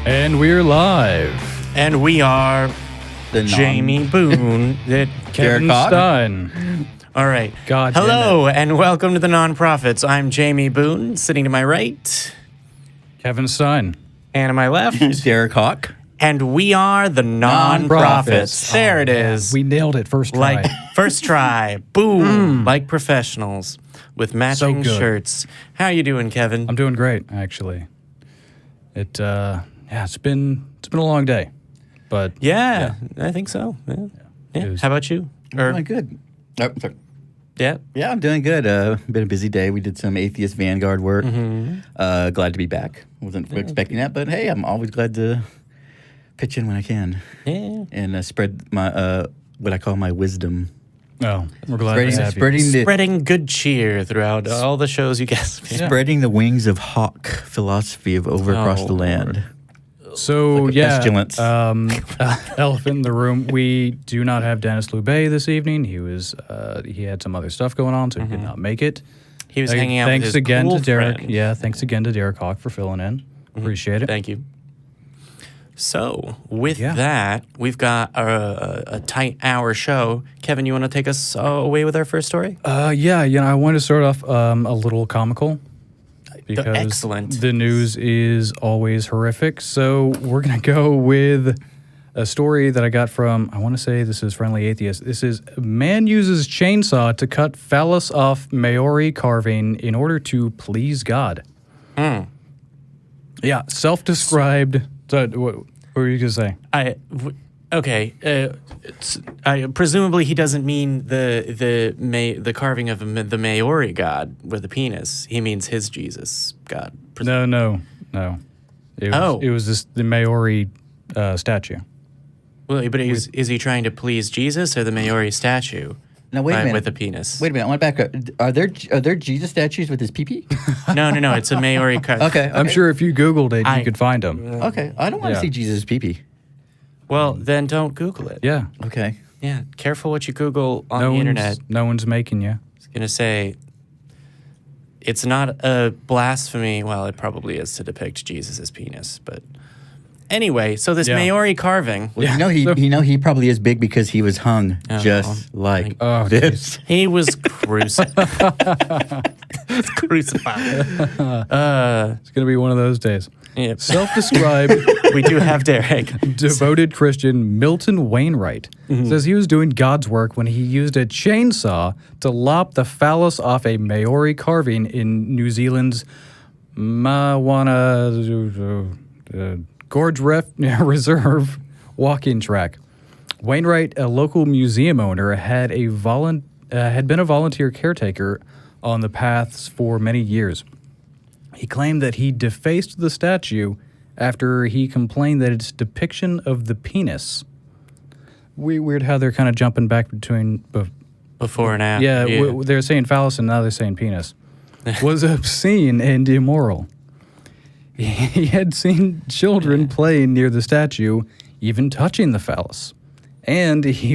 And we're live. And we are Jamie Boone, Kevin Stein. All right. God Hello, and welcome to the Non-Prophets. I'm Jamie Boone, sitting to my right. Kevin Stein. And to my left. Derek Hawke. And we are the Non-Prophets. There it is. We nailed it first try. Like first try. Boom. Like professionals with matching shirts. How you doing, Kevin? I'm doing great, actually. It's been a long day, but yeah. I think so. Yeah. How about you? I'm doing good. Oh, sorry. Yeah. Yeah, I'm doing good. Been a busy day. We did some Atheist Vanguard work. Glad to be back. Wasn't expecting that, but hey, I'm always glad to pitch in when I can. Yeah. And spread my what I call my wisdom. Oh, we're glad to have you. Spreading good cheer throughout all the shows you guys. Spreading the wings of Hawke philosophy of over across the land. So, like pestilence. Elephant in the room. We do not have Dennis Lubay this evening. He had some other stuff going on, so he could not make it. He was hanging out with his cool Derek. friend. Yeah, thanks again to Derek Hawke for filling in. Appreciate it. Thank you. So, with that, we've got a tight hour show. Kevin, you want to take us away with our first story? I wanted to start off a little comical. Because excellent. The news is always horrific. So we're going to go with a story that I got from, I want to say this is Friendly Atheist. This is, man uses chainsaw to cut phallus off Maori carving in order to please God. Yeah, self-described. So, what were you going to say? Okay. Presumably he doesn't mean the carving of the Maori god with a penis. He means his Jesus God. No. It was the Maori statue. Well, but is he trying to please Jesus or the Maori statue? Now wait a minute. With a penis. Wait a minute. I want to back up. Are there Jesus statues with his pee-pee? No. It's a Maori. Okay. I'm sure if you Googled it, you could find him. Okay. I don't want to see Jesus' pee-pee. Well, then don't Google it. Yeah. Okay. Yeah. Careful what you Google on the internet. No one's making you. I was going to say, it's not a blasphemy. Well, it probably is to depict Jesus' penis. But anyway, so this Maori carving. Well, he probably is big because he was hung just like this. He was crucified. Crucified. It's going to be one of those days. Yep. Self-described. We do have Derek. Devoted Christian Milton Wainwright says he was doing God's work when he used a chainsaw to lop the phallus off a Maori carving in New Zealand's Mawana Gorge Reserve walking track. Wainwright, a local museum owner, had been a volunteer caretaker on the paths for many years. He claimed that he defaced the statue after he complained that its depiction of the penis. Weird how they're kind of jumping back between before and after. Yeah, they're saying phallus and now they're saying penis. Was obscene and immoral. He had seen children playing near the statue, even touching the phallus. And he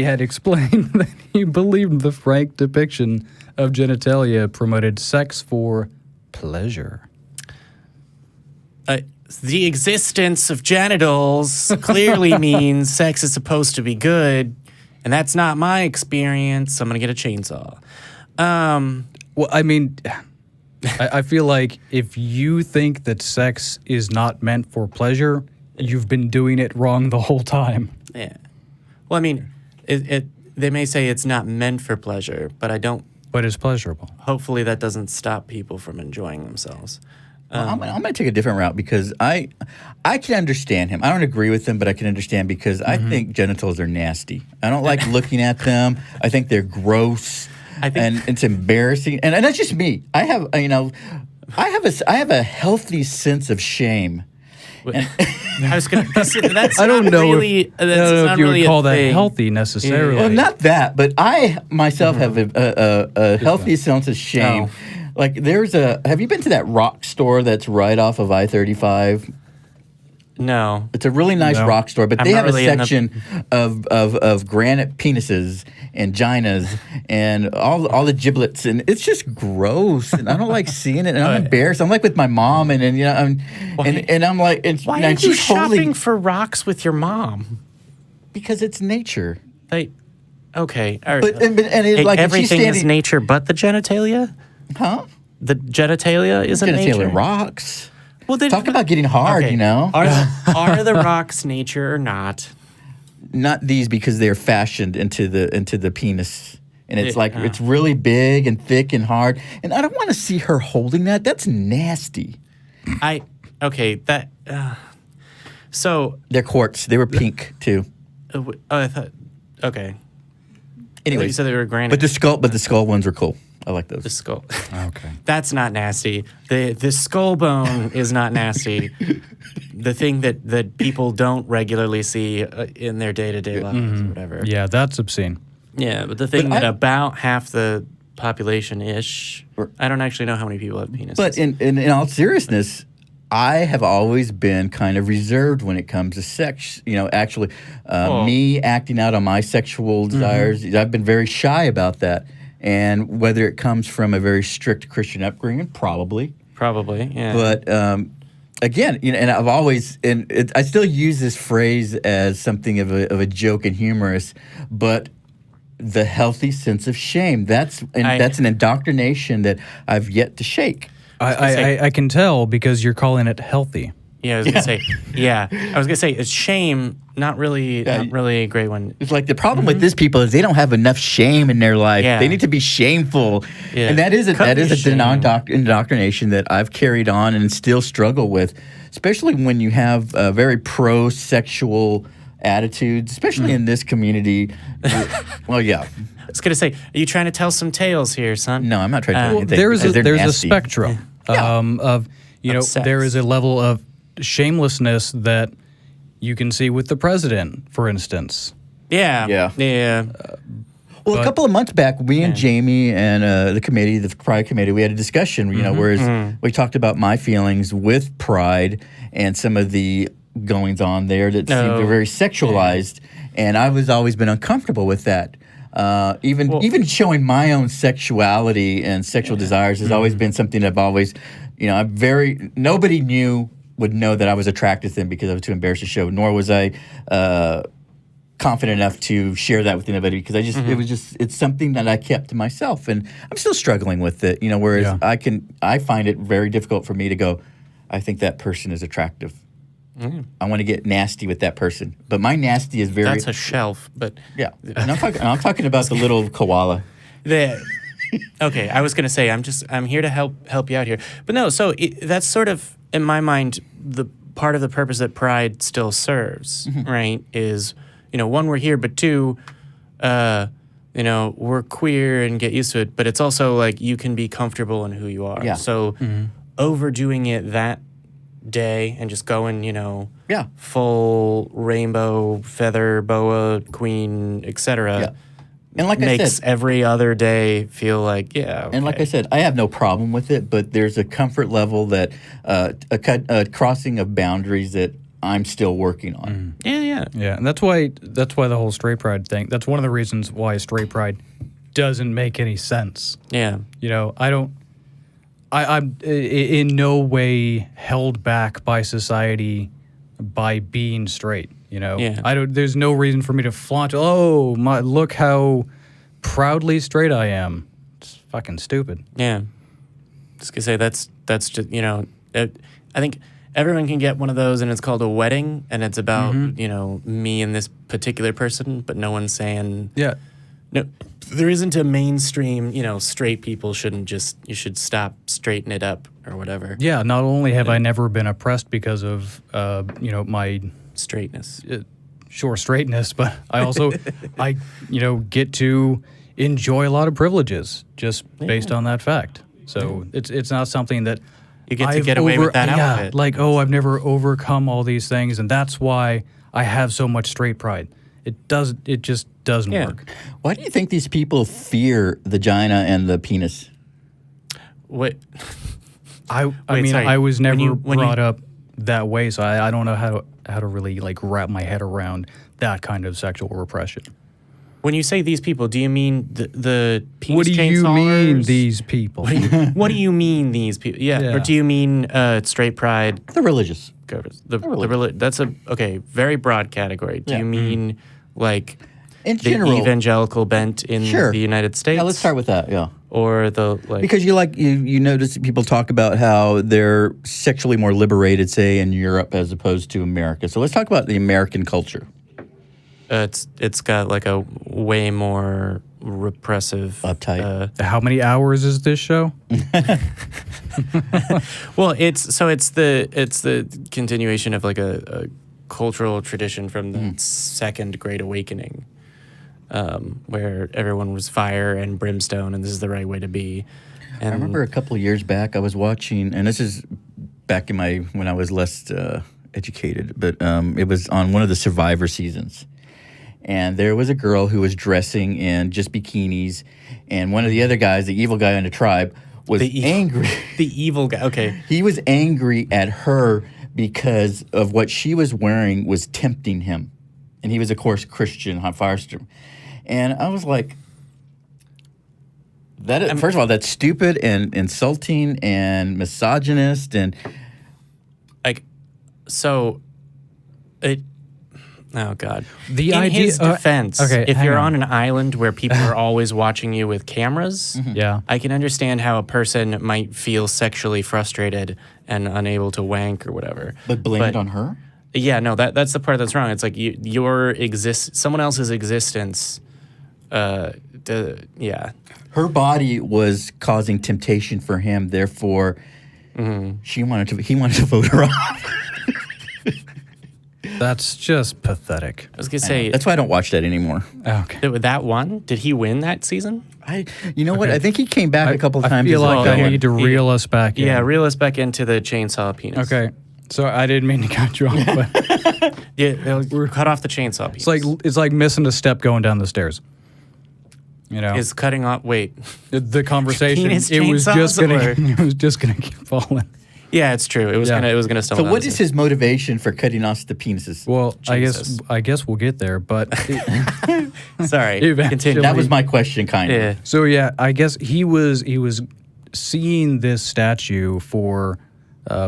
had explained that he believed the frank depiction of genitalia promoted sex for pleasure. The existence of genitals clearly means sex is supposed to be good, and that's not my experience. I'm going to get a chainsaw. Well, I mean, I feel like if you think that sex is not meant for pleasure, you've been doing it wrong the whole time. Yeah. Well, I mean, they may say it's not meant for pleasure, but I don't. But it's pleasurable. Hopefully that doesn't stop people from enjoying themselves. I'm going to take a different route because I can understand him. I don't agree with him, but I can understand because I think genitals are nasty. I don't like looking at them. I think they're gross. And it's embarrassing. And that's just me. I have a healthy sense of shame. I was going to. That's I don't know if you would call that thing. Healthy necessarily. Well, not that, but I myself have a healthy sense of shame. Oh. Like have you been to that rock store that's right off of I-35? No. It's a really nice No. rock store, but I'm they not have really a in the- section of granite penises and ginas and all the giblets, and it's just gross. And I don't like seeing it, and I'm embarrassed. I'm like with my mom, and you know, and I'm like, and, Why and are you she's holding shopping for rocks with your mom? because it's nature. Okay. All right. But and it's Hey, like if she's everything is standing, nature but the genitalia? huh? The genitalia isn't Genitalia nature? rocks. Well, then, Talk about getting hard, okay. you know. Are the rocks nature or not? Not these because they're fashioned into the penis. And it's like it's really big and thick and hard. And I don't want to see her holding that. That's nasty. So They're quartz. They were pink too. I thought, okay. Anyway, You said they were granite. but the skull ones are cool. I like those. The skull. Okay. That's not nasty. The skull bone is not nasty. The thing that people don't regularly see in their day-to-day lives or whatever. Yeah, that's obscene. Yeah, but the thing But that about half the population-ish, I don't actually know how many people have penises. But in all seriousness, I have always been kind of reserved when it comes to sex. You know, actually, me acting out on my sexual desires, I've been very shy about that. And whether it comes from a very strict Christian upbringing, probably. Yeah. But again, you know, and I've always, I still use this phrase as something of a joke and humorous, but the healthy sense of shame, that's an indoctrination that I've yet to shake. I can tell because you're calling it healthy. Yeah, I was gonna say. Yeah, I was gonna say it's shame. Not really a great one. It's like the problem with these people is they don't have enough shame in their life. Yeah. They need to be shameful, Yeah. and that is Cut the a shame. indoctrination that I've carried on and still struggle with, especially when you have very pro-sexual attitudes, especially in this community. Well, yeah. I was gonna say, are you trying to tell some tales here, son? No, I'm not trying to. Well, anything there's because they're a nasty. spectrum of Of sex. there is a level of shamelessness that you can see with the president, for instance. Yeah. Well, a couple of months back, we and Jamie and the Pride Committee, we had a discussion, you know, whereas we talked about my feelings with Pride and some of the goings on there that seemed very sexualized, and I was always been uncomfortable with that. Even showing my own sexuality and sexual desires has always been something that I've always, you know, nobody would know that I was attracted to them because I was too embarrassed to show, nor was I confident enough to share that with anybody because it's something that I kept to myself, and I'm still struggling with it, you know, whereas I find it very difficult for me to go, I think that person is attractive. I want to get nasty with that person, but my nasty is very. That's a shelf, but Yeah, and I'm talking about the little koala. Okay, I was gonna say I'm here to help you out here, but no. So that's sort of in my mind the part of the purpose that Pride still serves, right? Is, you know, one, we're here, but two, you know, we're queer and get used to it. But it's also like you can be comfortable in who you are. Yeah. So overdoing it that day and just going, you know, full rainbow feather boa queen, etc. Yeah. And like makes I said, every other day feel like and like I said, I have no problem with it, but there's a comfort level that a crossing of boundaries that I'm still working on. Yeah. And that's why the whole straight pride thing. That's one of the reasons why straight pride doesn't make any sense. Yeah. You know, I'm in no way held back by society by being straight. You know, there's no reason for me to flaunt. Oh, look how proudly straight I am. It's fucking stupid. Yeah. Just gonna say that's just, you know, I think everyone can get one of those, and it's called a wedding, and it's about you know, me and this particular person, but no one's saying no. There isn't a mainstream, you know, straight people you should stop, straighten it up or whatever. Yeah. Not only have I never been oppressed because of you know, my straightness. Straightness, but I also you know, get to enjoy a lot of privileges just based on that fact. So it's not something that you get to get away with that outfit. Like, oh, I've never overcome all these things, and that's why I have so much straight pride. It just doesn't work. Why do you think these people fear the vagina and the penis? What? I mean, sorry. I was never When you- brought up that way. So I don't know how to really like wrap my head around that kind of sexual repression. When you say these people, do you mean the penis What do you chainsaws? mean these people? What do you mean these people? Yeah. Or do you mean straight pride? The religious. That's a very broad category. Do you mean like In the general, evangelical bent in the United States? Yeah, let's start with that. Yeah. Or the like Because you notice people talk about how they're sexually more liberated, say, in Europe as opposed to America. So let's talk about the American culture. It's got like a way more repressive Uptight. How many hours is this show? Well, it's the continuation of like a cultural tradition from the Second Great Awakening, where everyone was fire and brimstone, and this is the right way to be. And I remember a couple of years back I was watching, and this is back in when I was less educated, but it was on one of the Survivor seasons. And there was a girl who was dressing in just bikinis, and one of the other guys, the evil guy in the tribe, was angry. The evil guy, okay. He was angry at her because of what she was wearing was tempting him. And he was, of course, Christian, Firestorm. And I was like, first of all, that's stupid and insulting and misogynist. And like, so it... Oh, God. The in idea, his defense, if hang you're on an island where people are always watching you with cameras, I can understand how a person might feel sexually frustrated and unable to wank or whatever. But blame it on her? Yeah, no, that's the part that's wrong. It's like someone else's existence, Her body was causing temptation for him, therefore he wanted to vote her off. That's just pathetic. I was gonna say that's why I don't watch that anymore. Okay. That one, did he win that season? You know what? I think he came back a couple times. I feel like well. I need to reel us back in. Yeah, reel us back into the chainsaw penis. Okay. So I didn't mean to cut you off, but Yeah, we're cut off the chainsaw penis. it's like missing a step going down the stairs. You know, Is cutting off. Wait, the conversation Penis it was chainsaws just gonna keep falling. yeah, it's true. It was gonna stumble. So what is his motivation for cutting off the penises? Well, Jesus. I guess we'll get there, but Sorry, Eventually. continue. That was my question, kind of. Yeah. so yeah, I guess he was seeing this statue for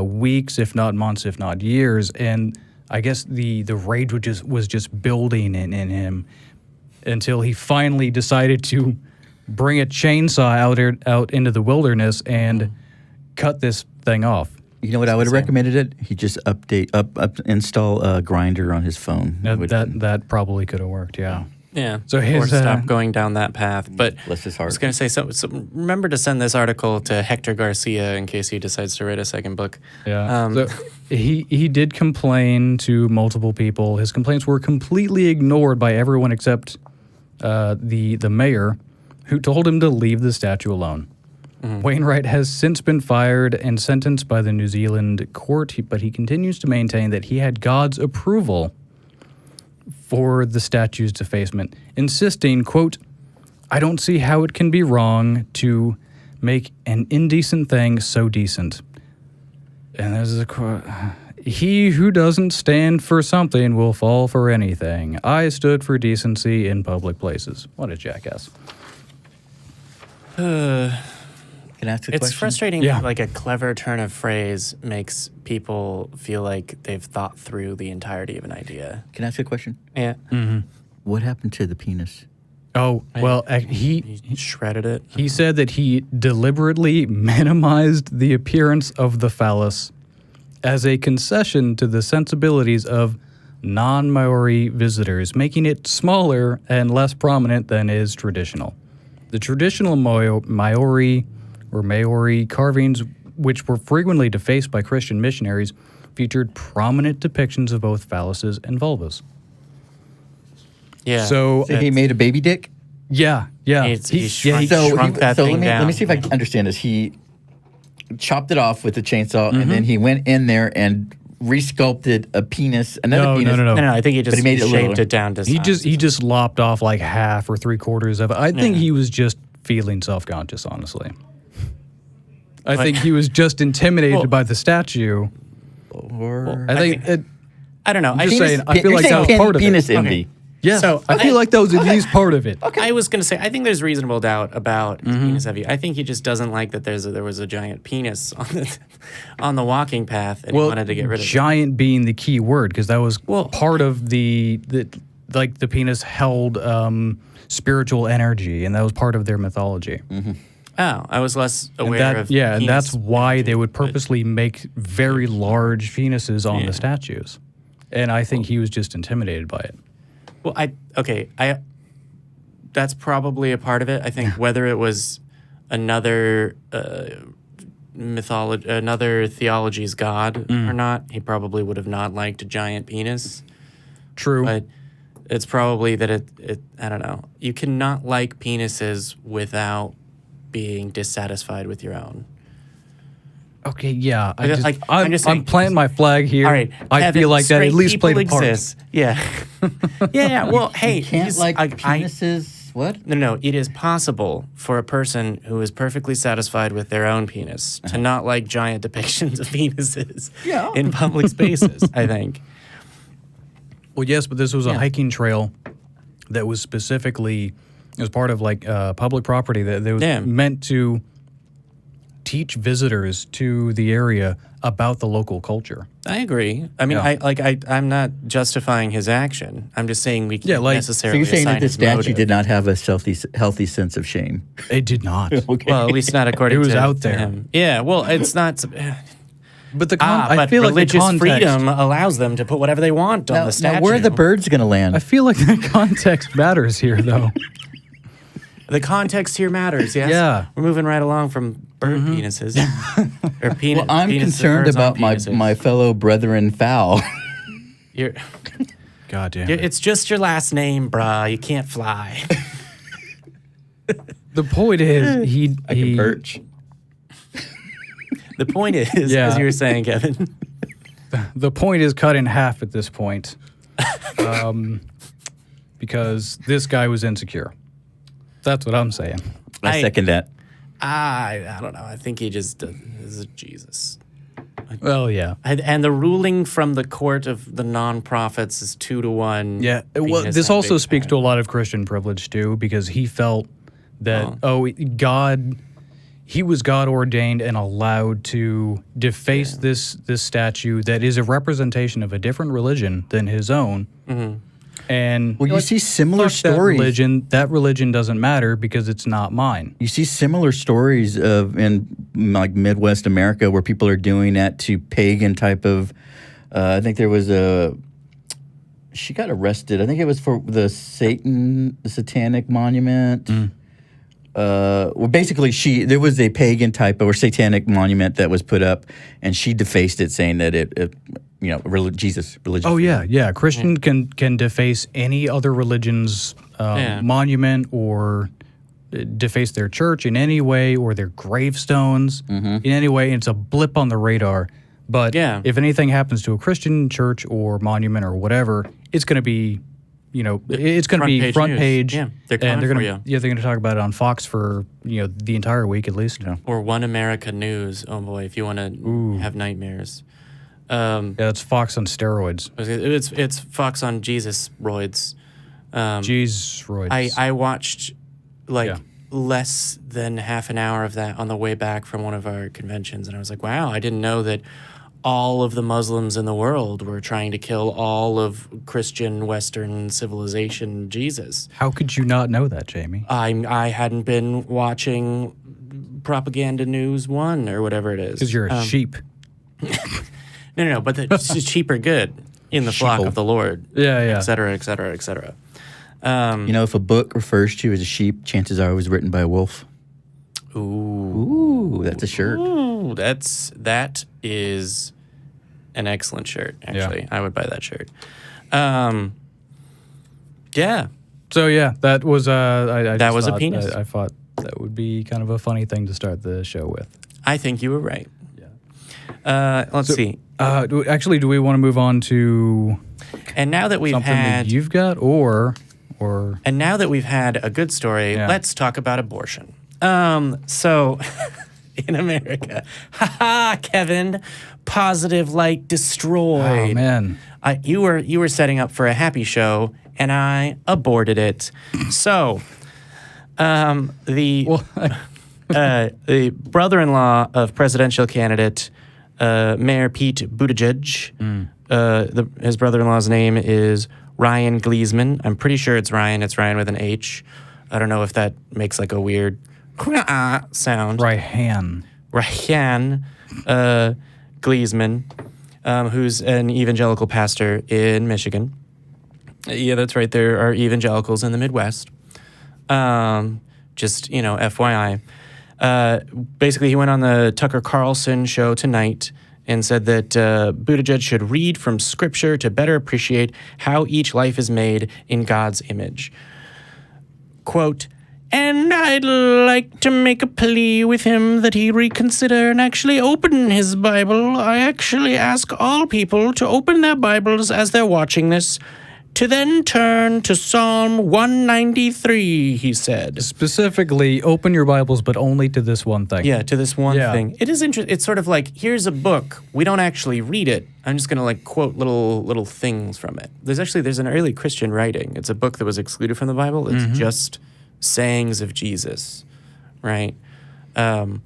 weeks, if not months, if not years, and I guess the rage was just building in him until he finally decided to bring a chainsaw out into the wilderness and cut this thing off. You know what I would have recommended it? He just install a grinder on his phone. That probably could have worked, yeah. Yeah. So or stop going down that path. But Bless his heart. I was going to say, so remember to send this article to Hector Garcia in case he decides to write a second book. Yeah. So he did complain to multiple people. His complaints were completely ignored by everyone except the mayor, who told him to leave the statue alone. Wainwright has since been fired and sentenced by the New Zealand court, but he continues to maintain that he had God's approval for the statue's defacement, insisting, quote, "I don't see how it can be wrong to make an indecent thing so decent." And there's a quote, "He who doesn't stand for something will fall for anything. I stood for decency in public places." What a jackass. Can I ask a question? It's frustrating Yeah. that like a clever turn of phrase makes people feel like they've thought through the entirety of an idea. Can I ask a question? Yeah. What happened to the penis? Oh, well, He shredded it. he said that he deliberately minimized the appearance of the phallus as a concession to the sensibilities of non-Maori visitors, making it smaller and less prominent than is traditional. The traditional Maori carvings, which were frequently defaced by Christian missionaries, featured prominent depictions of both phalluses and vulvas. Yeah. So, So he made a baby dick? yeah. He shrunk that so thing down. let me see if I can understand this. He chopped it off with the chainsaw, and then he went in there and resculpted a penis, another penis. No. No, I think he just he made it shaved littler. it down to He size. just lopped off like half or 3/4 of it. I think he was just feeling self-conscious, honestly. I think he was just intimidated by the statue. Or I think I don't know. I'm just saying, I feel you're like saying that was part of penis it. envy. Yeah, So I feel like that was at least part of it. I was going to say, I think there's reasonable doubt about his penis envy. I think he just doesn't like that there was a giant penis on the walking path, and he wanted to get rid of it. Giant being the key word, because that was part of the penis held spiritual energy, and that was part of their mythology. Oh, I was less aware of and penis that's why they would but- purposely make very large penises on the statues. And I think he was just intimidated by it. Well, that's probably a part of it. I think whether it was another another theology's god or not, he probably would have not liked a giant penis. True. But it's probably that it I don't know. You cannot like penises without being dissatisfied with your own. Okay, yeah. I'm just saying- I'm planting my flag here. All right, I Evan, feel like that at straight least played a people part. exist. Yeah. yeah. Well, hey, Can't like penises. What? No. It is possible for a person who is perfectly satisfied with their own penis to not like giant depictions of penises in public spaces, I think. Well, yes, but this was a hiking trail that was specifically, it was part of public property that was meant to teach visitors to the area about the local culture. I agree. I mean, I'm not justifying his action. I'm just saying we can't So necessarily you're saying that assign the his statue motive. did not have a healthy sense of shame? It did not. Okay. Well, at least not according It was to out there. him. Yeah, well, it's not... But I I feel like the religious context, freedom allows them to put whatever they want on the statue. Now, where are the birds going to land? I feel like the context matters here, though. The context here matters, yes? Yeah. We're moving right along from bird penises. Or Well, I'm concerned about my fellow brethren fowl. You're, God damn you're- it. it's just your last name, bruh. You can't fly. The point is, I can perch. The point is, Yeah. as you were saying, Kevin. the point is cut in half at this point, because this guy was insecure. That's what I'm saying. I second that. I don't know. I think he just is a Jesus. Well, yeah. And the ruling from the court of the non-prophets is 2-1. Yeah. Well, this also speaks to a lot of Christian privilege, too, because he felt that, he was God ordained and allowed to deface this statue that is a representation of a different religion than his own. Mm-hmm. And Well, you see similar stories. That religion doesn't matter because it's not mine. You see similar stories of in Midwest America where people are doing that to pagan type of. I think there was she got arrested. I think it was for the satanic monument. Well, basically, there was a pagan type or satanic monument that was put up, and she defaced it, saying that Jesus, religion. Oh yeah. Christian can deface any other religion's monument or deface their church in any way or their gravestones in any way. It's a blip on the radar. But if anything happens to a Christian church or monument or whatever, it's going to be, it's going to be front page. Yeah, they're going to talk about it on Fox for the entire week at least. Or One America News. Oh boy, if you want to have nightmares. It's Fox on steroids. It's Fox on Jesus roids. Jesus roids. I watched less than half an hour of that on the way back from one of our conventions, and I was like, wow, I didn't know that all of the Muslims in the world were trying to kill all of Christian Western civilization Jesus. How could you not know that, Jamie? I hadn't been watching Propaganda News 1 or whatever it is. Because you're a sheep. No, but the sheep are good in the flock of the Lord. Yeah. Et cetera, et cetera, et cetera. If a book refers to you as a sheep, chances are it was written by a wolf. Ooh, that's a shirt. Ooh, that is an excellent shirt, actually. Yeah. I would buy that shirt. Yeah. So, that was that was a penis. I thought that would be kind of a funny thing to start the show with. I think you were right. Yeah. Let's see. Do we want to move on to and now that we've something had that you've got or and now that we've had a good story, let's talk about abortion. So in America, Kevin, positive light destroyed. Oh man. You were setting up for a happy show, and I aborted it. So, the brother-in-law of presidential candidate Mayor Pete Buttigieg. His brother-in-law's name is Ryan Gleesman. I'm pretty sure it's Ryan. It's Ryan with an H. I don't know if that makes like a weird sound. Ryan Gleesman, who's an evangelical pastor in Michigan. Yeah, that's right. There are evangelicals in the Midwest. Just, FYI. Basically, he went on the Tucker Carlson show tonight and said that Buttigieg should read from Scripture to better appreciate how each life is made in God's image. Quote, "And I'd like to make a plea with him that he reconsider and actually open his Bible. I actually ask all people to open their Bibles as they're watching this, to then turn to Psalm 193, he said." Specifically, open your Bibles, but only to this one thing. Yeah, to this one thing. It is interesting. It's sort of like, here's a book. We don't actually read it. I'm just going to quote little things from it. There's an early Christian writing. It's a book that was excluded from the Bible. It's just sayings of Jesus, right? And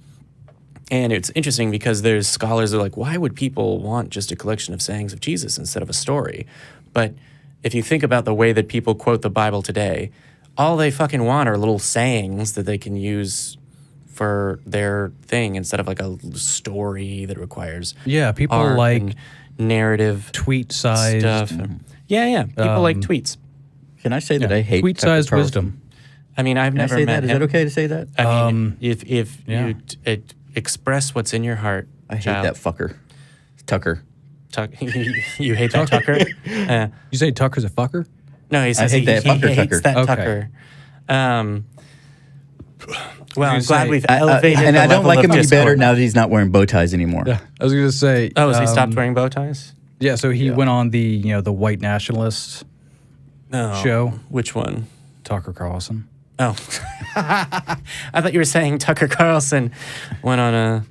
it's interesting because there's scholars that are like, why would people want just a collection of sayings of Jesus instead of a story? But if you think about the way that people quote the Bible today, all they fucking want are little sayings that they can use for their thing instead of like a story that requires people art like and narrative tweet-sized stuff. Yeah. People like tweets. Can I say that I hate tweet-sized Tucker wisdom. I mean, I've Can I never say met that? Is him. that okay to say that? I mean, if yeah. you express what's in your heart, I hate child, that fucker. Tucker. you hate that Tucker? You say Tucker's a fucker? No, he says hate that he fucker hates Tucker. that Okay. Tucker. Well, I'm You glad say- we've elevated and the I don't level like of him any better discord. now that he's not wearing bow ties anymore. Yeah. I was going to say. Oh, has he stopped wearing bow ties? Yeah, so he went on the white nationalist No. show, Which one? Tucker Carlson. Oh. I thought you were saying Tucker Carlson went on a...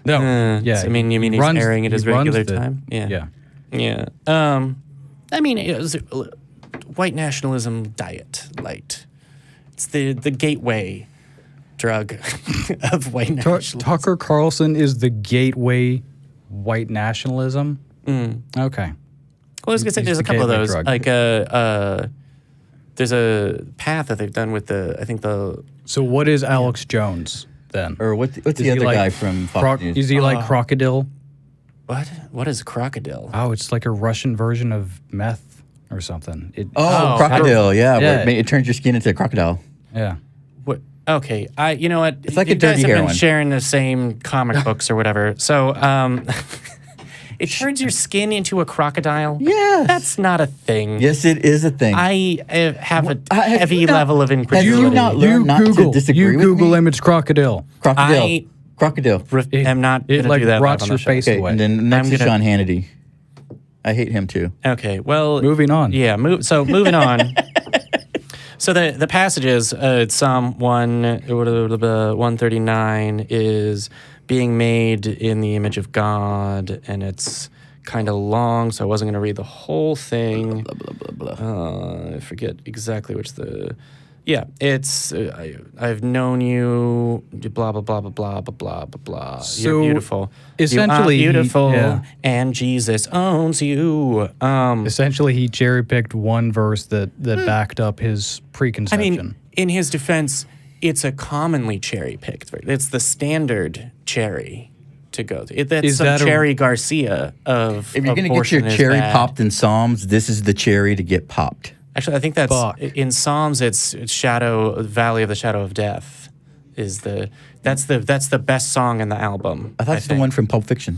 No, I mean, you mean he's airing at his regular time? Yeah. Yeah. I mean, it was white nationalism diet light. It's the gateway drug of white nationalism. Tucker Carlson is the gateway white nationalism. Okay. Well, I was gonna say there's a the couple of gateway those. drug. Like there's a path that they've done with the So what is Alex Jones then? Or what's Is the he other like guy from Fox News? Is he like crocodile? what is crocodile? Oh, it's like a Russian version of meth or something. Oh, crocodile, yeah. Yeah. Where it turns your skin into a crocodile. Yeah. What? Okay, you know what? It's like you a dirty guys have heroin. been sharing the same comic books or whatever. So, it turns your skin into a crocodile. Yes. That's not a thing. Yes, it is a thing. I have a have heavy you not- level of have incredulity. you not learned not to disagree with Google me? image crocodile. Crocodile. I Crocodile. am not going It to like do that. rots live on your the show. face Okay, away. and then next is gonna- Sean Hannity. I hate him too. Okay, well, Moving on. Yeah, moving on. So the passages, Psalm 139 is being made in the image of God, and it's kind of long, so I wasn't going to read the whole thing. Blah, blah, blah, blah. I forget exactly which the... Yeah, it's I've known you, blah, blah, blah, blah, blah, blah, blah, blah, blah. So, You're beautiful. essentially, you are beautiful, yeah. and Jesus owns you. Essentially, he cherry picked one verse that backed up his I preconception. mean, in his defense, it's a commonly cherry picked. It's the standard cherry to go to. That's Is some that a- Cherry Garcia of If you're going to get abortion your is cherry bad. popped in Psalms, this is the cherry to get popped. Actually, I think that's Fuck. in Psalms. It's Valley of the Shadow of Death. That's the best song in the album. I thought it's the think. one from Pulp Fiction.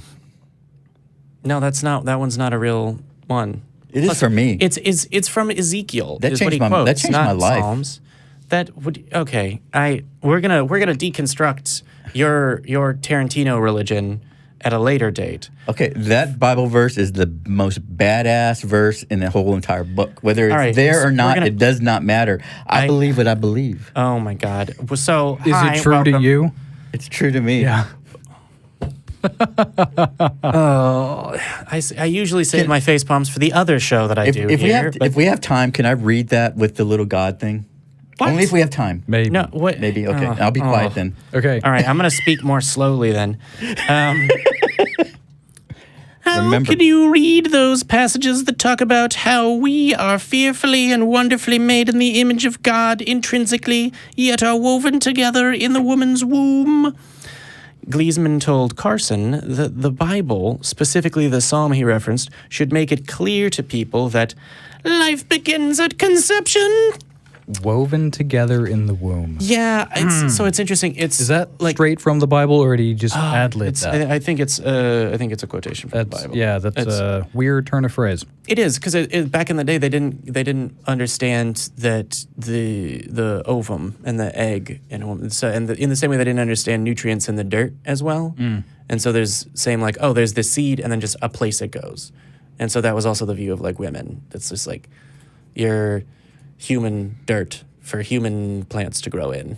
No, that's not. That one's not a real one. It is for me. It's from Ezekiel. That is what changed he my- quotes, that changed not my life. Psalms. That would okay. We're gonna deconstruct your Tarantino religion at a later date. Okay, that Bible verse is the most badass verse in the whole entire book. Whether it's All right, there so or not, we're gonna- it does not matter. I believe what I believe. Oh my God. So is hi, it true to welcome. you? It's true to me. Yeah. I usually save my face palms for the other show that I do here. If we have time, can I read that with the little God thing? What? Only if we have time. Maybe. No, what? Maybe. Okay. I'll be quiet then. Okay. All right, I'm going to speak more slowly then. How Remember- can you read those passages that talk about how we are fearfully and wonderfully made in the image of God intrinsically, yet are woven together in the woman's womb? Gleesman told Carson that the Bible, specifically the psalm he referenced, should make it clear to people that life begins at conception. Woven together in the womb. Yeah, so it's interesting. Is that straight from the Bible, or did he just ad-lib that? I think it's a quotation from the Bible. Yeah, that's a weird turn of phrase. It is, because back in the day they didn't understand that the ovum and the egg in a woman. So in the same way they didn't understand nutrients in the dirt as well. And so there's saying like, oh, there's the seed and then just a place it goes. And so that was also the view of like women. That's just like you're human dirt for human plants to grow in.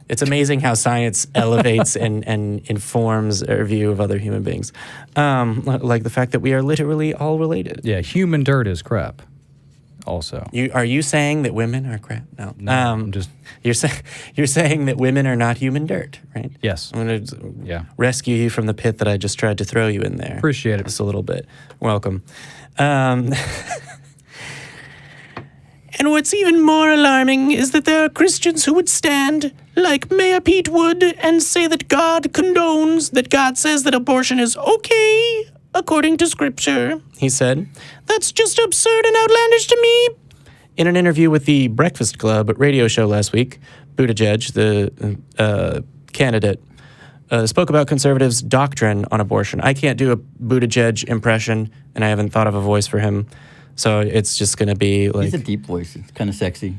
It's amazing how science elevates and informs our view of other human beings. Like the fact that we are literally all related. Yeah, human dirt is crap. Also, Are you saying that women are crap? No. I'm just. You're saying that women are not human dirt, right? Yes. I'm going to Yeah. rescue you from the pit that I just tried to throw you in there. Appreciate it. Just a little bit. Welcome. And what's even more alarming is that there are Christians who would stand, like Mayor Pete would, and say that God condones, that God says that abortion is okay, according to Scripture, he said. That's just absurd and outlandish to me. In an interview with the Breakfast Club radio show last week, Buttigieg, the candidate, spoke about conservatives' doctrine on abortion. I can't do a Buttigieg impression, and I haven't thought of a voice for him. So it's just going to be like... He's a deep voice. It's kind of sexy.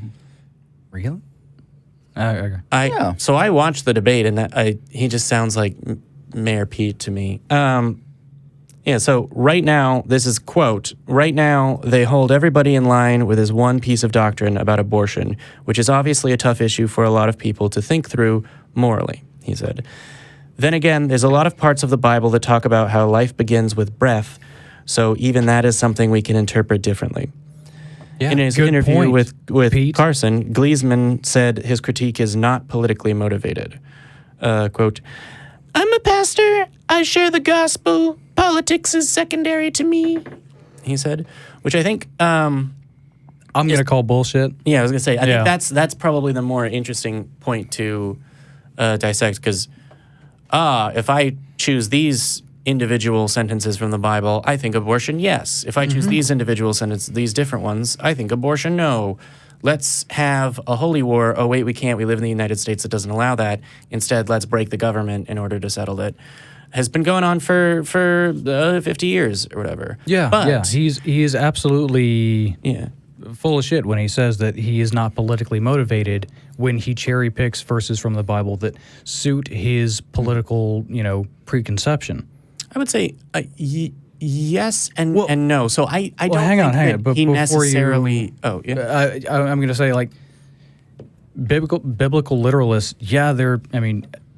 Really? Okay. So I watched the debate, and he just sounds like Mayor Pete to me. So right now, this is quote, right now they hold everybody in line with his one piece of doctrine about abortion, which is obviously a tough issue for a lot of people to think through morally, he said. Then again, there's a lot of parts of the Bible that talk about how life begins with breath, so even that is something we can interpret differently. Yeah, in his good interview point, with Pete. Carson, Gleesman said his critique is not politically motivated. Quote, I'm a pastor. I share the gospel. Politics is secondary to me, he said, which I think... I'm going to call bullshit. Yeah, I was going to say, I think that's probably the more interesting point to dissect, because if I choose these individual sentences from the Bible, I think abortion, yes. If I choose these individual sentences, these different ones, I think abortion, no. Let's have a holy war. Oh, wait, we can't. We live in the United States that doesn't allow that. Instead, let's break the government in order to settle it. Has been going on for 50 years or whatever. Yeah, but, he is absolutely yeah. full of shit when he says that he is not politically motivated when he cherry picks verses from the Bible that suit his political, preconception. I would say yes and no. So I don't hang on, think that he before necessarily... I'm going to say, like, biblical literalists,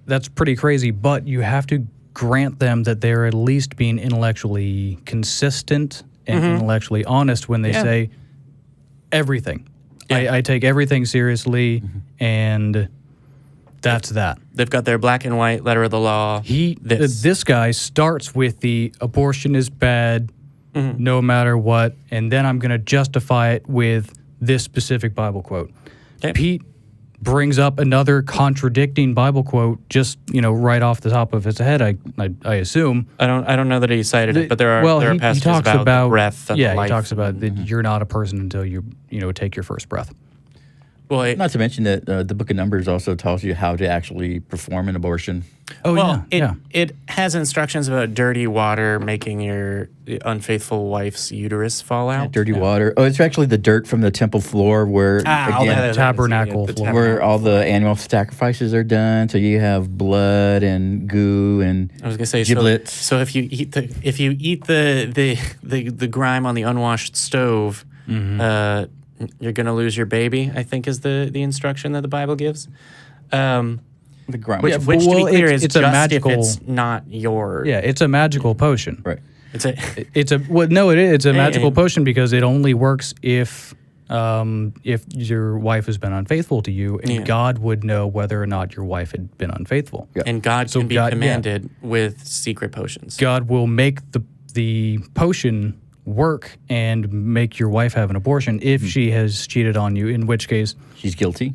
that's pretty crazy, but you have to grant them that they're at least being intellectually consistent and intellectually honest when they say everything. Yeah. I take everything seriously, and that's that. They've got their black and white letter of the law. This guy starts with the abortion is bad, no matter what, and then I'm going to justify it with this specific Bible quote. Okay. Pete brings up another contradicting Bible quote just, right off the top of his head, I assume. I don't know that he cited it, but there are passages about the breath and life. He talks about that you're not a person until you take your first breath. Well, not to mention that the Book of Numbers also tells you how to actually perform an abortion. It has instructions about dirty water making your unfaithful wife's uterus fall out. Dirty water. Oh, it's actually the dirt from the temple floor where, tabernacle floor, where all the annual sacrifices are done. So you have blood and goo and I was gonna say giblets. So if you eat the grime on the unwashed stove, you're gonna lose your baby, I think is the instruction that the Bible gives. The ground. Which, Yeah, which to be well, clear, it's- is it's a just magical- if it's not your. Yeah, it's a magical potion. Right. It's a. It's a well, no, it is. It's a magical yeah. potion because it only works if your wife has been unfaithful to you, and Yeah. God would know whether or not your wife had been unfaithful. Yeah. And God So can be God- yeah. commanded with secret potions. God will make the potion work and make your wife have an abortion if she has cheated on you. In which case, She's guilty.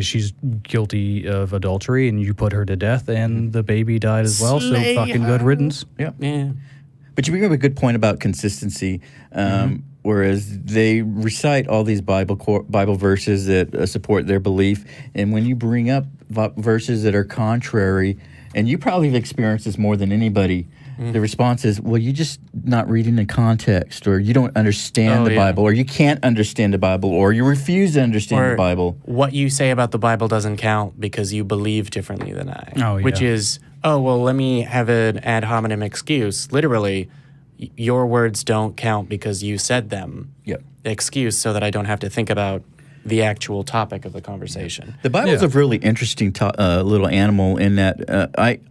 she's guilty of adultery, and you put her to death, and the baby died as well. Slay So fucking good her. riddance. Yeah. Yeah. But you bring up a good point about consistency. Whereas they recite all these Bible verses that support their belief, and when you bring up verses that are contrary, and you probably have experienced this more than anybody, the response is, "Well, you're just not reading the context, or you don't understand the yeah. Bible, or you can't understand the Bible, or you refuse to understand Or the Bible." what you say about the Bible doesn't count because you believe differently than I. Oh, Which yeah. is, oh, well, let me have an ad hominem excuse. Literally, your words don't count because you said them. Yep. Excuse so that I don't have to think about the actual topic of the conversation. The Bible's Yeah. a really interesting little animal in that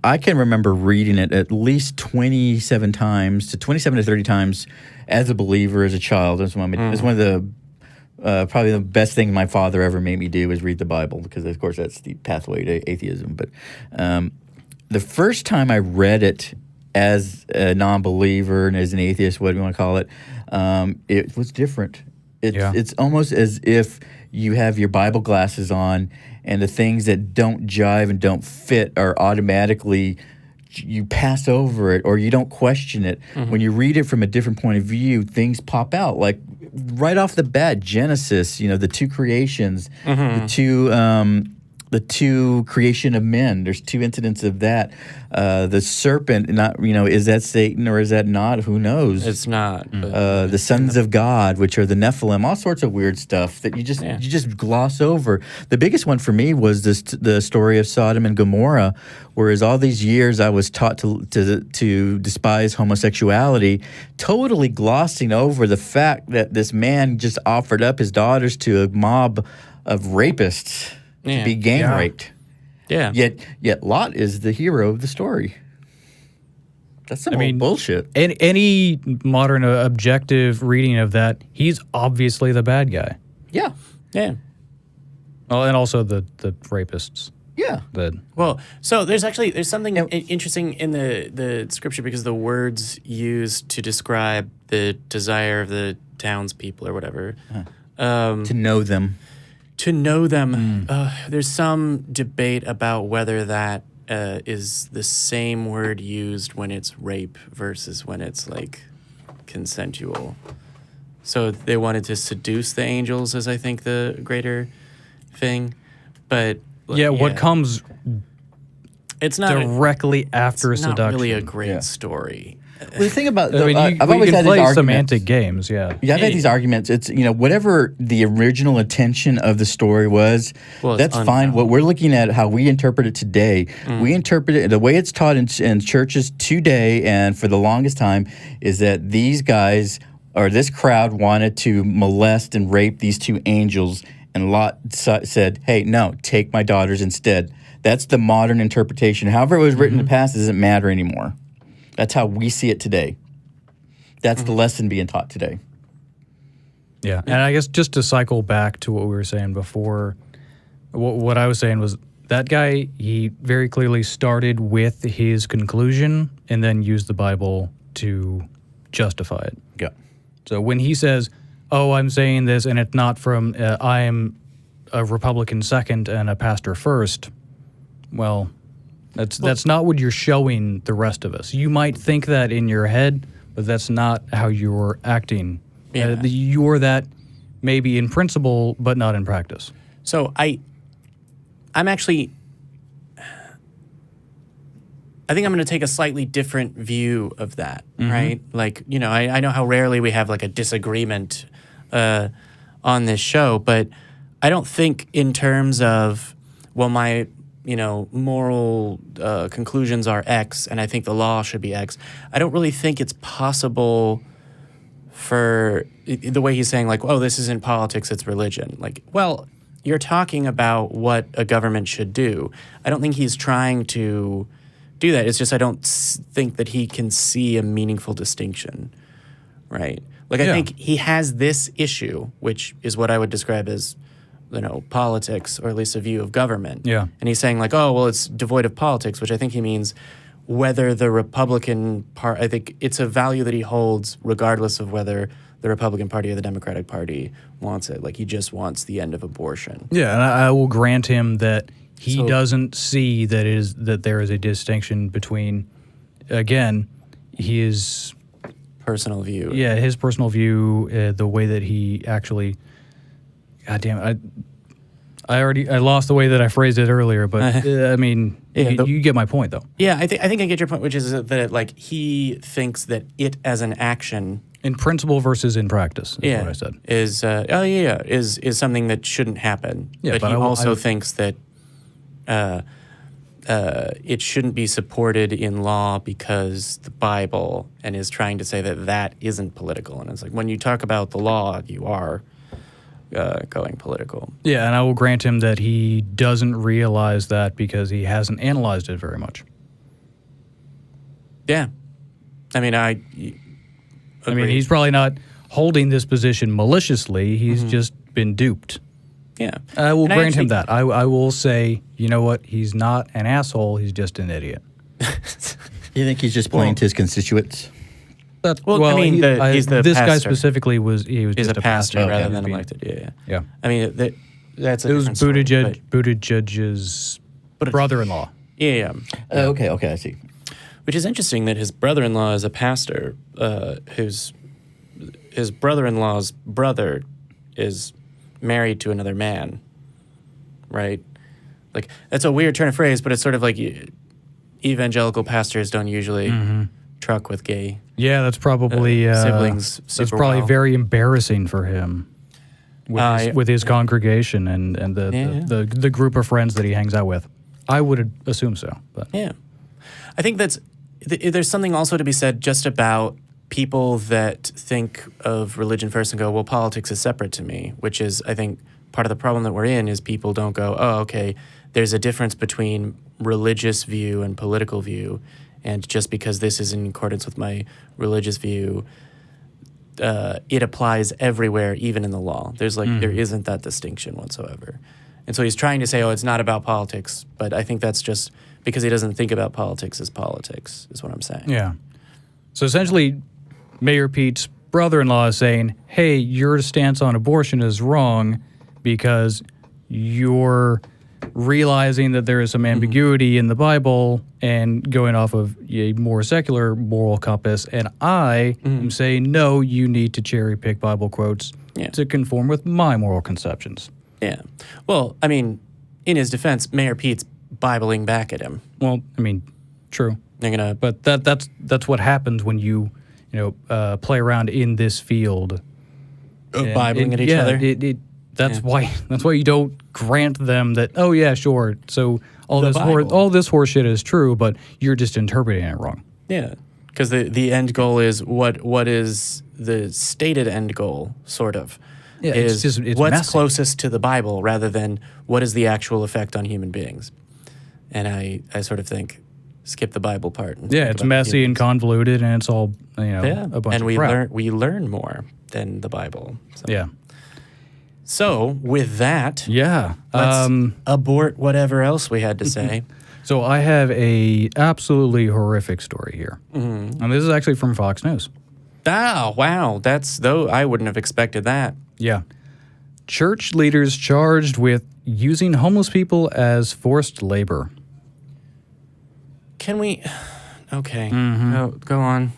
I can remember reading it at least 27 to 30 times as a believer, as a child. It's one of the probably the best thing my father ever made me do was read the Bible, because of course that's the pathway to atheism. But the first time I read it as a non-believer and as an atheist, what do you want to call it, it was different. It's almost as if you have your Bible glasses on, and the things that don't jive and don't fit are automatically, you pass over it or you don't question it. When you read it from a different point of view, things pop out. Like right off the bat, Genesis, the two creations, the two creation of men. There's two incidents of that. The serpent, not is that Satan or is that not? Who knows? It's not. But The sons of God, which are the Nephilim, all sorts of weird stuff that you just gloss over. The biggest one for me was the story of Sodom and Gomorrah, whereas all these years I was taught to despise homosexuality, totally glossing over the fact that this man just offered up his daughters to a mob of rapists to be gang raped. yeah. Yet Lot is the hero of the story. That's some old bullshit. Any modern objective reading of that, he's obviously the bad guy. Yeah. Yeah. Oh, and also the rapists. Yeah. Well, so there's something interesting in the scripture, because the words used to describe the desire of the townspeople or whatever, To know them. There's some debate about whether that is the same word used when it's rape versus when it's like consensual. So they wanted to seduce the angels, as I think the greater thing, but What comes it's not directly after it's not seduction. really a great Yeah. story. Well, the thing about I mean, I've we always can had these play arguments. semantic games, yeah. Yeah, I've had these arguments. It's whatever the original intention of the story was, Well, it's that's fine. unknown. What we're looking at, how we interpret it today, we interpret it the way it's taught in churches today, and for the longest time, is that these guys or this crowd wanted to molest and rape these two angels, and Lot said, "Hey, no, take my daughters instead." That's the modern interpretation. However it was written in the past, doesn't matter anymore. That's how we see it today. That's the lesson being taught today. Yeah, and I guess just to cycle back to what we were saying before, what I was saying was that guy, he very clearly started with his conclusion and then used the Bible to justify it. Yeah. So when he says, "Oh, I'm saying this, and it's not from I am a Republican second and a pastor first," well, that's not what you're showing the rest of us. You might think that in your head, but that's not how you're acting. Yeah. You're that maybe in principle, but not in practice. So I'm actually, I think I'm going to take a slightly different view of that, right? Like, I know how rarely we have like a disagreement on this show, but I don't think in terms of, well, my moral conclusions are X, and I think the law should be X. I don't really think it's possible for the way he's saying, like, oh, this isn't politics, it's religion. Like, well, you're talking about what a government should do. I don't think he's trying to do that. It's just I don't think that he can see a meaningful distinction, right? Like I think he has this issue, which is what I would describe as, politics, or at least a view of government. Yeah. And he's saying like, oh, well, it's devoid of politics, which I think he means whether the Republican part, I think it's a value that he holds regardless of whether the Republican Party or the Democratic Party wants it. Like he just wants the end of abortion. Yeah, and I will grant him that he doesn't see that there is a distinction between, again, his personal view. Yeah, his personal view, the way that he actually. God damn it! I lost the way that I phrased it earlier, but I mean, you get my point, though. Yeah, I think I get your point, which is that like he thinks that it as an action in principle versus in practice. Is what I said. Is something that shouldn't happen. Yeah, but he also thinks that it shouldn't be supported in law because the Bible, and is trying to say that isn't political. And it's like when you talk about the law, you are going political. Yeah, and I will grant him that he doesn't realize that because he hasn't analyzed it very much. Yeah. I mean, he's probably not holding this position maliciously. He's just been duped. Yeah. I will grant him that. I will say, you know what? He's not an asshole. He's just an idiot. You think he's just playing to his constituents? He's the this pastor. guy specifically was just a pastor rather than being elected. Yeah. I mean, that's a it was different Buttigieg's brother-in-law. Yeah. Okay, I see. Which is interesting that his brother-in-law is a pastor, his brother-in-law's brother is married to another man, right? Like, that's a weird turn of phrase, but it's sort of like evangelical pastors don't usually truck with gay that's probably siblings. It's probably very embarrassing for him with his congregation and the group of friends that he hangs out with. I would assume so. But yeah, I think there's something also to be said just about people that think of religion first and go, well, politics is separate to me, which is, I think, part of the problem that we're in is people don't go, oh, okay, there's a difference between religious view and political view, and just because this is in accordance with my religious view, it applies everywhere, even in the law. There's there isn't that distinction whatsoever. And so he's trying to say, oh, it's not about politics, but I think that's just because he doesn't think about politics as politics, is what I'm saying. Yeah. So essentially, Mayor Pete's brother-in-law is saying, hey, your stance on abortion is wrong because you're realizing that there is some ambiguity in the Bible and going off of a more secular moral compass. And I am saying, no, you need to cherry-pick Bible quotes to conform with my moral conceptions. Yeah. Well, I mean, in his defense, Mayor Pete's Bibling back at him. Well, I mean, true. But that's what happens when you play around in this field. Bibling at each other? That's why you don't grant them that, oh, yeah, sure. So all this horse shit is true, but you're just interpreting it wrong. Yeah. Because the end goal is what is the stated end goal, sort of. Yeah, it's what's messy. Closest to the Bible rather than what is the actual effect on human beings. And I sort of think, skip the Bible part. It's messy and convoluted, and it's all a bunch of crap. And we learn more than the Bible. So. Yeah. So with that, let's abort whatever else we had to say. So I have a absolutely horrific story here, and this is actually from Fox News. Oh, wow! I wouldn't have expected that. Yeah. Church leaders charged with using homeless people as forced labor. Can we? Okay. Go on.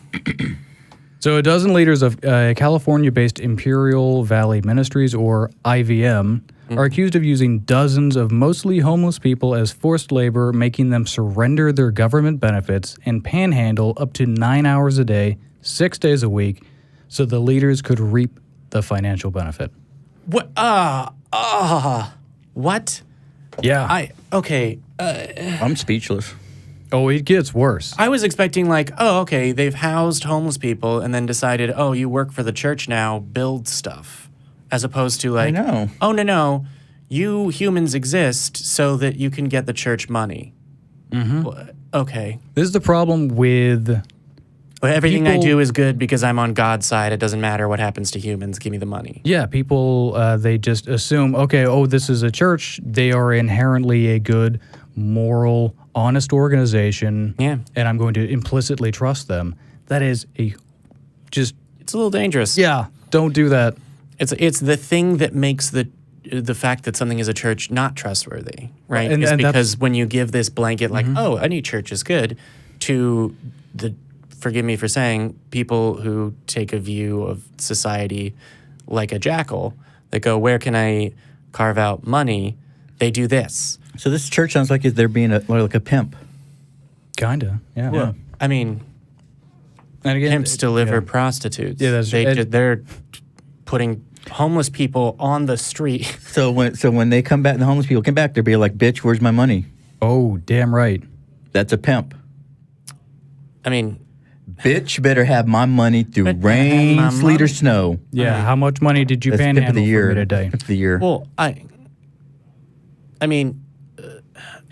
So a dozen leaders of California-based Imperial Valley Ministries, or IVM, are accused of using dozens of mostly homeless people as forced labor, making them surrender their government benefits and panhandle up to 9 hours a day, 6 days a week, so the leaders could reap the financial benefit. What? What? Yeah. I'm speechless. Oh, it gets worse. I was expecting they've housed homeless people and then decided, oh, you work for the church now, build stuff. As opposed to I know. oh, no, you humans exist so that you can get the church money. Well, okay. This is the problem with But everything I people- do is good because I'm on God's side. It doesn't matter what happens to humans. Give me the money. Yeah, people, they just assume, okay, this is a church. They are inherently a good, moral, honest organization. Yeah. And I'm going to implicitly trust them. That is It's a little dangerous. yeah, don't do that. It's the thing that makes the fact that something is a church not trustworthy, right? And- It's and that's- because when you give this blanket, like, any church is good, to the, forgive me for saying, people who take a view of society like a jackal, that go, where can I carve out money? They do this. So this church sounds like they're being like a pimp. Kinda, yeah. I mean, And again, pimps deliver yeah. prostitutes. Yeah, that's true. they're putting homeless people on the street. So when they come back, the homeless people come back, they'll be like, "Bitch, where's my money?" Oh, damn right. That's a pimp. I mean, Bitch, you better have my money through Better have rain, my sleet, or money. snow. Yeah, how much money did you That's pimp of panhandle the for year. me today? Pimp of the year. well, I mean,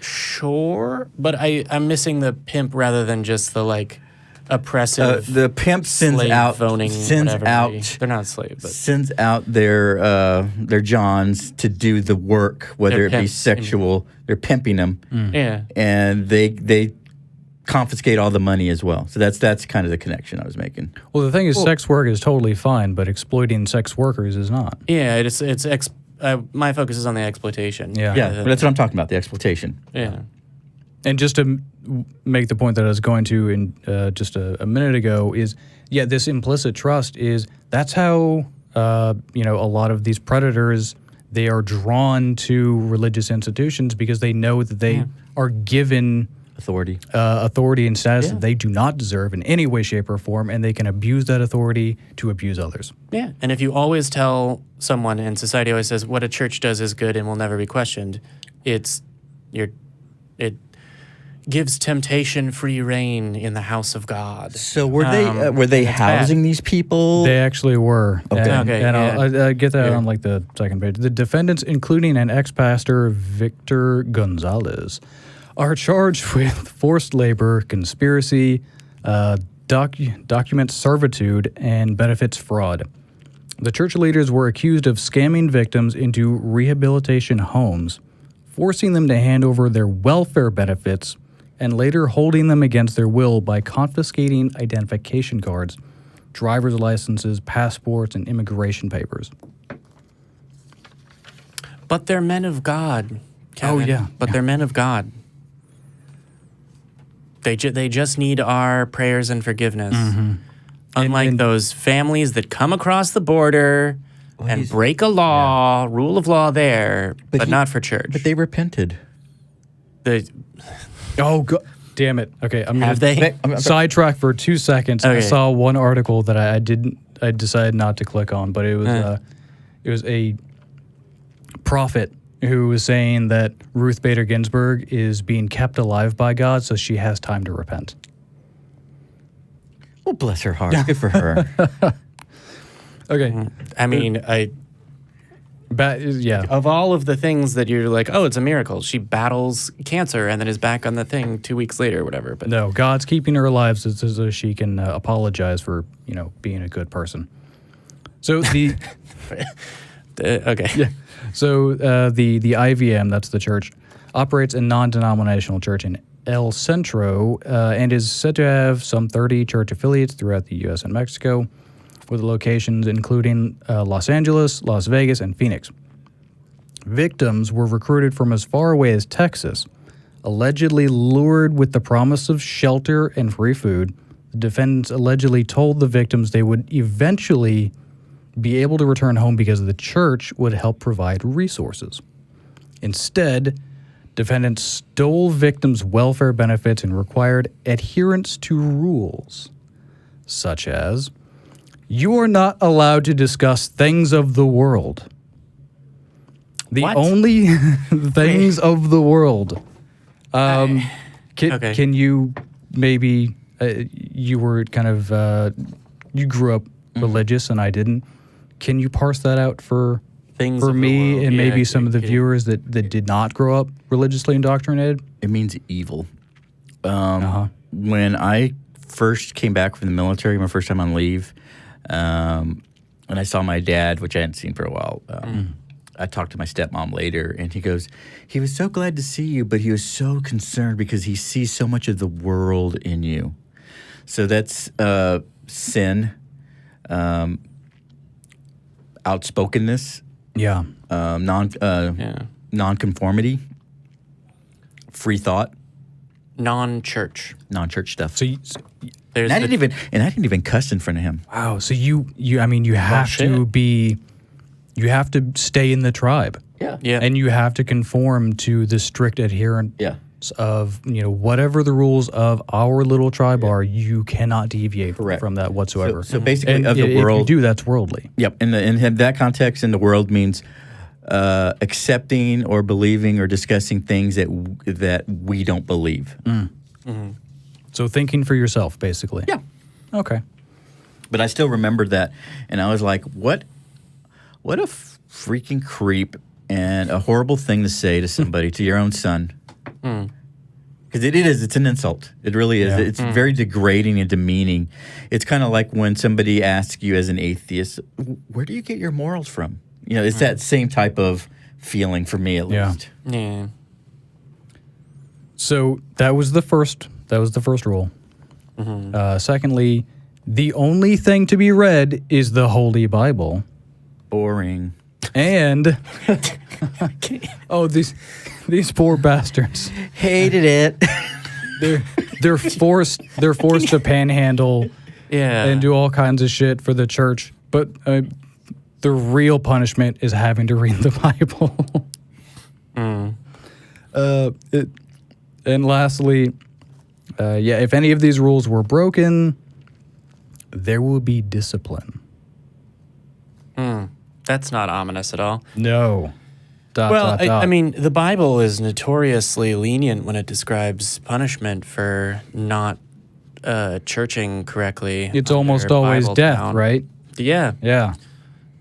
sure, but I'm missing the pimp rather than just the like oppressive. The pimp sends slave out voting. whatever. They're not slave, but sends out their Johns to do the work, whether They're it be pimps. sexual. They're pimping them, yeah. and they confiscate all the money as well. So that's kind of the connection I was making. Well, the thing is, sex work is totally fine, but exploiting sex workers is not. Yeah, my focus is on the exploitation. Yeah. Yeah, but that's what I'm talking about, the exploitation. Yeah. And just to make the point that I was going to in just a minute ago is, this implicit trust is that's how a lot of these predators, they are drawn to religious institutions because they know that they are given Authority. authority and status that they do not deserve in any way, shape, or form, and they can abuse that authority to abuse others. Yeah. And if you always tell someone, and society always says what a church does is good and will never be questioned, it gives temptation free reign in the house of God. So were they that's housing bad. these people? They actually were. Okay. And, Okay, and yeah. I'll get that Yeah. on like the second page. The defendants, including an ex-pastor, Victor Gonzalez, are charged with forced labor, conspiracy, document servitude, and benefits fraud. The church leaders were accused of scamming victims into rehabilitation homes, forcing them to hand over their welfare benefits, and later holding them against their will by confiscating identification cards, driver's licenses, passports, and immigration papers. But they're men of God, Kevin. Oh, yeah. But they're men of God. They just need our prayers and forgiveness. Unlike And- those families that come across the border and he's- break a law, rule of law there, but he- not for church. But they repented. Oh, damn it. Okay, I'm Have going they? I'm sorry. sidetrack for 2 seconds. I Okay. saw one article that I decided not to click on, but it was a prophet who was saying that Ruth Bader Ginsburg is being kept alive by God, so she has time to repent. Well, bless her heart. Good for her. Okay, I mean, of all of the things that you're like, oh, it's a miracle. She battles cancer and then is back on the thing 2 weeks later or whatever. But no, God's keeping her alive so she can apologize for being a good person. So the okay. Yeah. So the IVM, that's the church, operates a non-denominational church in El Centro and is said to have some 30 church affiliates throughout the U.S. and Mexico, with locations including Los Angeles, Las Vegas, and Phoenix. Victims were recruited from as far away as Texas, allegedly lured with the promise of shelter and free food. The defendants allegedly told the victims they would eventually be able to return home because the church would help provide resources. Instead, defendants stole victims' welfare benefits and required adherence to rules, such as, you are not allowed to discuss things of the world. The What? only things of the world. Okay. Can you maybe, you were kind of, you grew up religious and I didn't. Can you parse that out for things for of the me world. and Yeah, maybe some of the yeah. viewers that did not grow up religiously indoctrinated. It means evil. When I first came back from the military, my first time on leave, and I saw my dad, which I hadn't seen for a while. I talked to my stepmom later, and he goes, he was so glad to see you, but he was so concerned because he sees so much of the world in you. So that's sin, outspokenness, Yeah. nonconformity, free thought, Non-church. non-church stuff. So There's And I didn't even cuss in front of him. wow. So you have to shit. you have to stay in the tribe. Yeah. Yeah. And you have to conform to the strict adherence Yeah. of, whatever the rules of our little tribe are, you cannot deviate Correct. from that whatsoever. So basically, and of the if world, you do, that's worldly. Yep. In that context, in the world means accepting or believing or discussing things that we don't believe. So thinking for yourself, basically. Yeah. Okay. But I still remember that, and I was like, what a freaking creep and a horrible thing to say to somebody, to your own son. Because it's an insult. It really is. Yeah. It's very degrading and demeaning. It's kind of like when somebody asks you as an atheist, where do you get your morals from? It's that same type of feeling for me, at Yeah. least. Yeah. So that was the first rule. Secondly, the only thing to be read is the Holy Bible. Boring. And these poor bastards. Hated it. They're forced to panhandle Yeah. and do all kinds of shit for the church. But the real punishment is having to read the Bible. And lastly, if any of these rules were broken, there will be discipline. That's not ominous at all. No. I mean, the Bible is notoriously lenient when it describes punishment for not churching correctly. It's under almost always Bible death, town. right? Yeah. Yeah.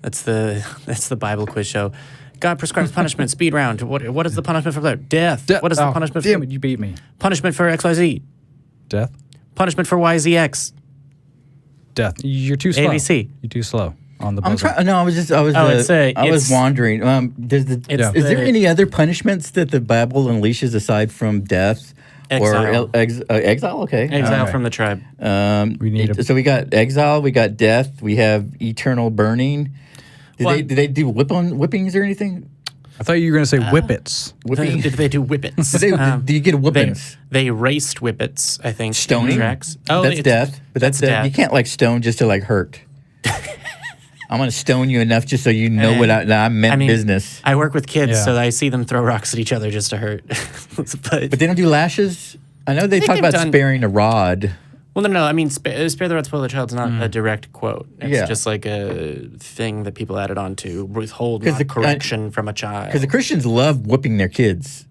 That's the Bible quiz show. God prescribes punishment. Speed round. What is the punishment for that? Death. What is the punishment Damn for? it, you beat me. Punishment for XYZ. Death? Punishment for YZX. Death. You're too slow. ABC. You're too slow on the I'm buzzer. trying. No, I was wandering. Is there any other punishments that the Bible unleashes aside from death? Exile. Or exile? Okay. Exile Okay. from the tribe. So we got exile, we got death, we have eternal burning. Did they do whippings or anything? I thought you were going to say whippets. Whipping? Did they do whippets? Do you get whippings? They raced whippets, I think. Stoning? in tracks. Oh, That's death. But that's death. death. You can't stone just to hurt. I'm going to stone you enough just so you know that I meant business. I work with kids, Yeah. so I see them throw rocks at each other just to hurt. But they don't do lashes? I know they talk they've about done- sparing a rod. Well, no. I mean, spare the rod, spoil the child's not a direct quote. It's Yeah. just like a thing that people added on to withhold 'Cause not the- correction from a child. Because the Christians love whooping their kids.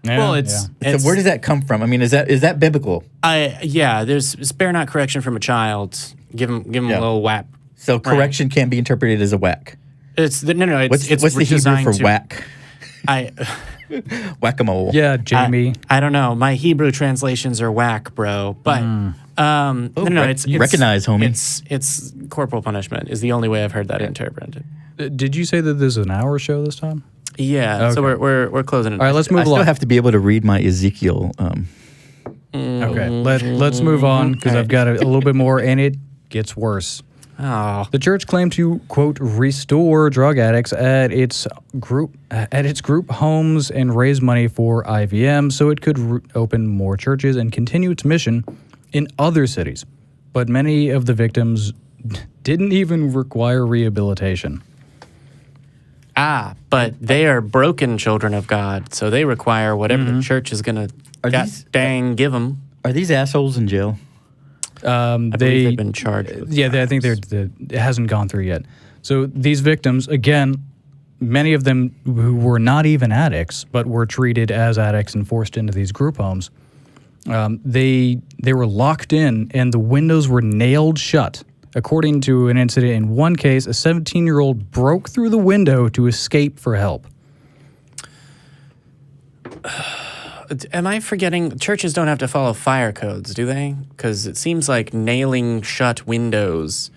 Yeah, well, it's So where does that come from? I mean, is that biblical? there's spare not correction from a child. Give him a little whap. So correction can be interpreted as a whack. It's the What's the Hebrew designed for to- whack? Whack-a-mole. Yeah, Jamie. I don't know. My Hebrew translations are whack, bro. But it's recognize, homie. It's corporal punishment is the only way I've heard that interpreted. Did you say that this is an hour show this time? Yeah. So Okay. we're closing it. All right, let's move I still along. have to be able to read my Ezekiel. Okay, let's move on because I've got a little bit more, and it gets worse. Oh, The church claimed to, quote, restore drug addicts at its group homes and raise money for IVM so it could open more churches and continue its mission in other cities. But many of the victims didn't even require rehabilitation. but they are broken children of God, so they require whatever the church is going Are to these- dang give them. Are these assholes in jail? I believe they've been charged with I think it hasn't gone through yet. So these victims, again, many of them who were not even addicts, but were treated as addicts and forced into these group homes, they were locked in and the windows were nailed shut According to an incident in one case, a 17-year-old broke through the window to escape for help. Am I forgetting? Churches don't have to follow fire codes, do they? Because it seems like nailing shut windows.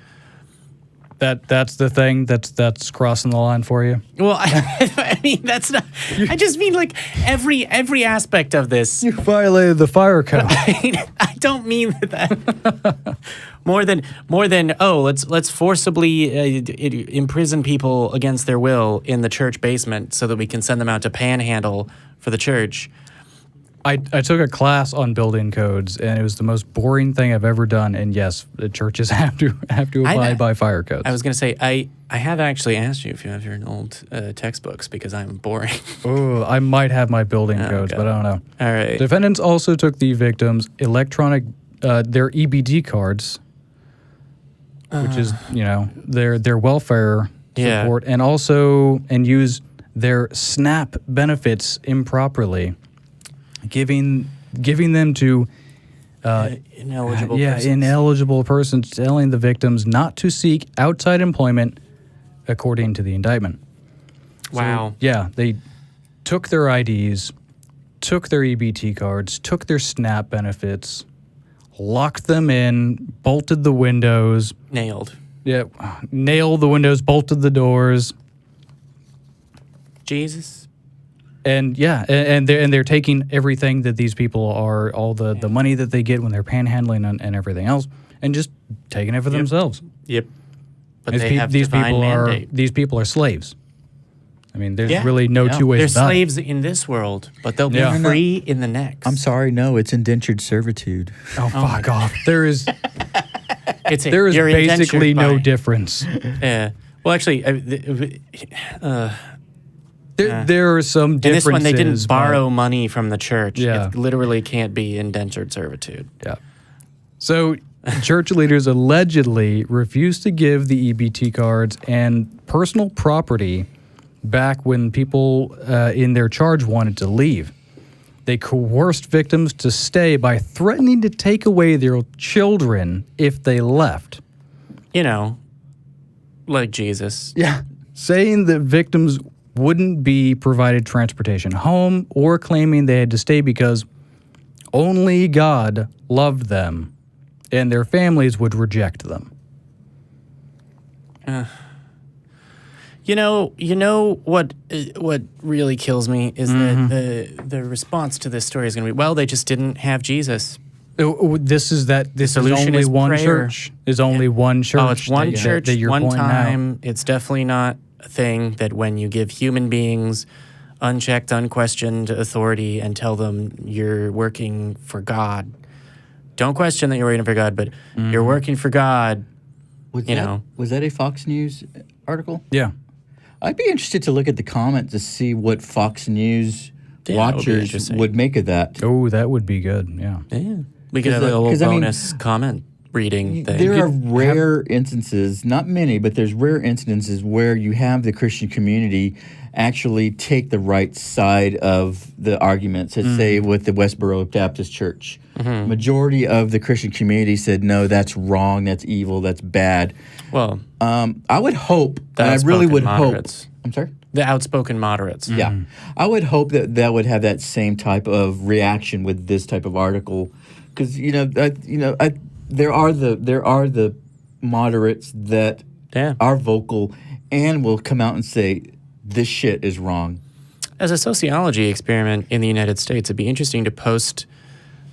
That's the thing that's crossing the line for you. Well, I mean, that's not. I just mean like every aspect of this. You violated the fire code. I don't mean that. More than let's forcibly imprison people against their will in the church basement so that we can send them out to panhandle for the church. I took a class on building codes, and it was the most boring thing I've ever done. And yes, the churches have to abide by fire codes. I was going to say I have actually asked you if you have your old textbooks because I'm boring. Oh, I might have my building codes, okay. but I don't know. All right. Defendants also took the victims' electronic, their EBT cards, which is their welfare support, and use their SNAP benefits improperly. Giving them to ineligible persons. Ineligible persons, telling the victims not to seek outside employment, according to the indictment. Wow. So, they took their IDs, took their EBT cards, took their SNAP benefits, locked them in, bolted the windows. Nailed. Yeah, nailed the windows, bolted the doors. Jesus. And they're taking everything that these people are, all the money that they get when they're panhandling and everything else, and just taking it for themselves. Yep. But these people are slaves. I mean, there's really no two ways They're about slaves in this world, but they'll be free in the next. I'm sorry, no, it's indentured servitude. Oh, fuck off. There is you're basically indentured no by- difference. Yeah. Well, actually, There are some differences. in this one, they didn't but- borrow money from the church. Yeah. It literally can't be indentured servitude. Yeah. So church leaders allegedly refused to give the EBT cards and personal property back when people in their charge wanted to leave. They coerced victims to stay by threatening to take away their children if they left. Like Jesus. Yeah. Saying that victims wouldn't be provided transportation home, or claiming they had to stay because only God loved them and their families would reject them. What really kills me is that the response to this story is going to be, well, they just didn't have Jesus. This is solution only is one prayer. church. There's only one church. Oh, it's one church, that you're one pointing out. time. It's definitely not a thing that when you give human beings unchecked, unquestioned authority and tell them you're working for God. Don't question that you're working for God, but you're working for God. Was that a Fox News article? Yeah. I'd be interested to look at the comments to see what Fox News that would be watchers interesting. would make of that. Oh, that would be good. Yeah. Yeah. We could have a little bonus comment reading thing. There are rare instances, not many, but there's rare instances where you have the Christian community actually take the right side of the arguments. Let's say with the Westboro Baptist Church. Majority of the Christian community said, no, that's wrong, that's evil, that's bad. Well, I would hope, the and I really would moderates. hope. I'm sorry? The outspoken moderates. Yeah. I would hope that would have that same type of reaction with this type of article. Because, there are the moderates that are vocal and will come out and say, this shit is wrong. As a sociology experiment in the United States, it'd be interesting to post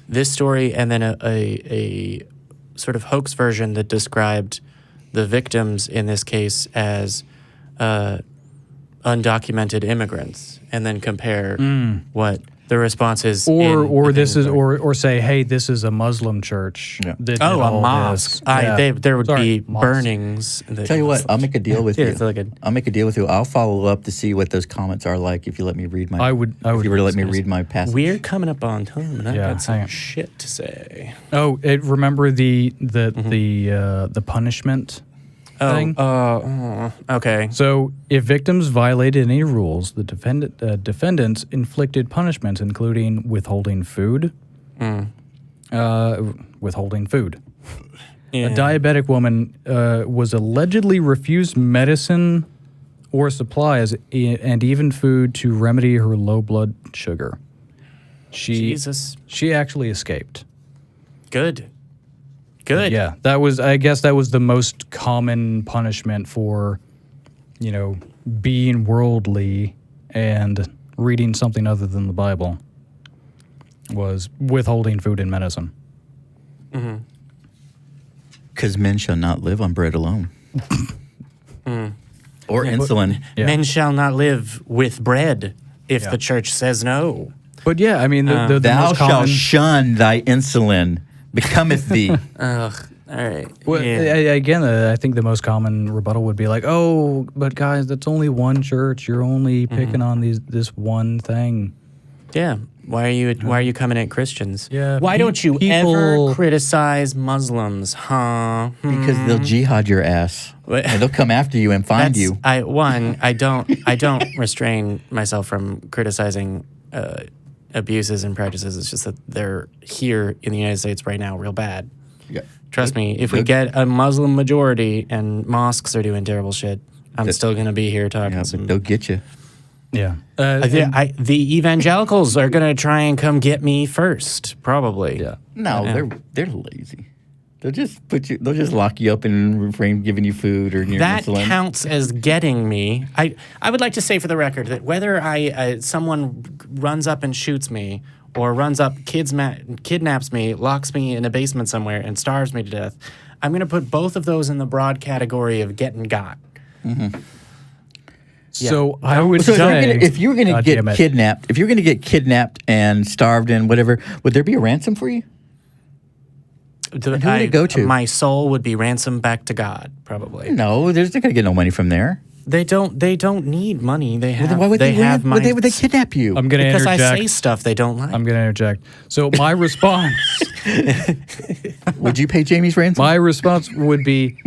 this story and then a sort of hoax version that described the victims in this case as undocumented immigrants, and then compare what the response is. Or say, hey, this is a Muslim church. Yeah. That a did all mosque. this. There would be mosques. burnings. Tell you what, I'll make a deal with you. It's like I'll make a deal with you. I'll follow up to see what those comments are like if you let me read my. I would. If you were to let me read my passage. We're coming up on time, and I've got hang some on. shit to say. Oh, remember the punishment thing? Okay. So, if victims violated any rules, the defendants inflicted punishments, including withholding food. Withholding food. A diabetic woman was allegedly refused medicine or supplies and even food to remedy her low blood sugar. Jesus. She actually escaped. Good. Yeah, I guess that was the most common punishment for, being worldly and reading something other than the Bible, was withholding food and medicine. Mm-hmm. Because men shall not live on bread alone. Or insulin. Yeah. Men shall not live with bread if the church says no. But yeah, I mean, the Thou most shalt common... shun thy insulin, becometh thee. Ugh. All right. Well, again, I think the most common rebuttal would be like, "Oh, but guys, that's only one church. You're only picking on this one thing." Yeah. Why are you coming at Christians? Yeah. Why don't you people- ever criticize Muslims, huh? Because they'll jihad your ass. What? And they'll come after you and find you. I don't restrain myself from criticizing abuses and practices. It's just that they're here in the United States right now real bad. Yeah. Trust me, if we get a Muslim majority and mosques are doing terrible shit, I'm still going to be here talking Yeah, some... but they'll get you. Yeah. the evangelicals are going to try and come get me first, probably. Yeah. No, they're lazy. They'll just they'll just lock you up and refrain giving you food or near That insulin. counts as getting me. I would like to say for the record that whether someone runs up and shoots me or runs up, kidnaps me, locks me in a basement somewhere, and starves me to death, I'm going to put both of those in the broad category of getting got. Mm-hmm. So I would So say, if you were going to God get damn it. kidnapped, if you're going to get kidnapped and starved and whatever, would there be a ransom for you? Who would it go to? My soul would be ransomed back to God, probably. No, they're not going to get no money from there. They don't need money. They have. Then why would they they have my. would they kidnap you? I'm going to because I interject. say stuff they don't like. I'm going to interject. So my response, Would you pay Jamie's ransom? my response would be,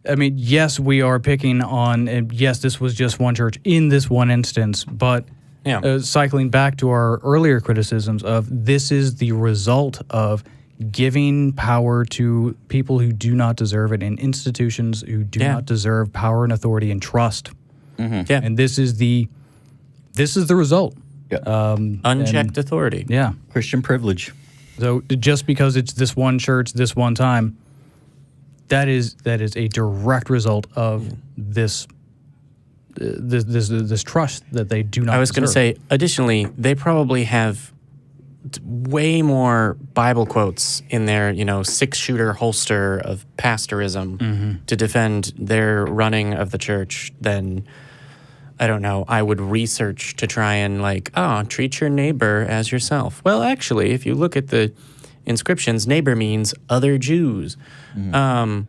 I mean, yes, we are picking on, and yes, this was just one church in this one instance, but Yeah. cycling back to our earlier criticisms of this is the result of giving power to people who do not deserve it and institutions who do not deserve power and authority and trust. Yeah. And this is the result. Yeah. Unchecked authority. Yeah. Christian privilege. So just because it's this one church, this one time, that is a direct result of this trust that they do not. I was going to deserve. say, additionally, they probably have way more Bible quotes in their, 6-shooter holster of pastorism to defend their running of the church than, I don't know, I would research to try and treat your neighbor as yourself. Well, actually, if you look at the inscriptions, neighbor means other Jews. Well,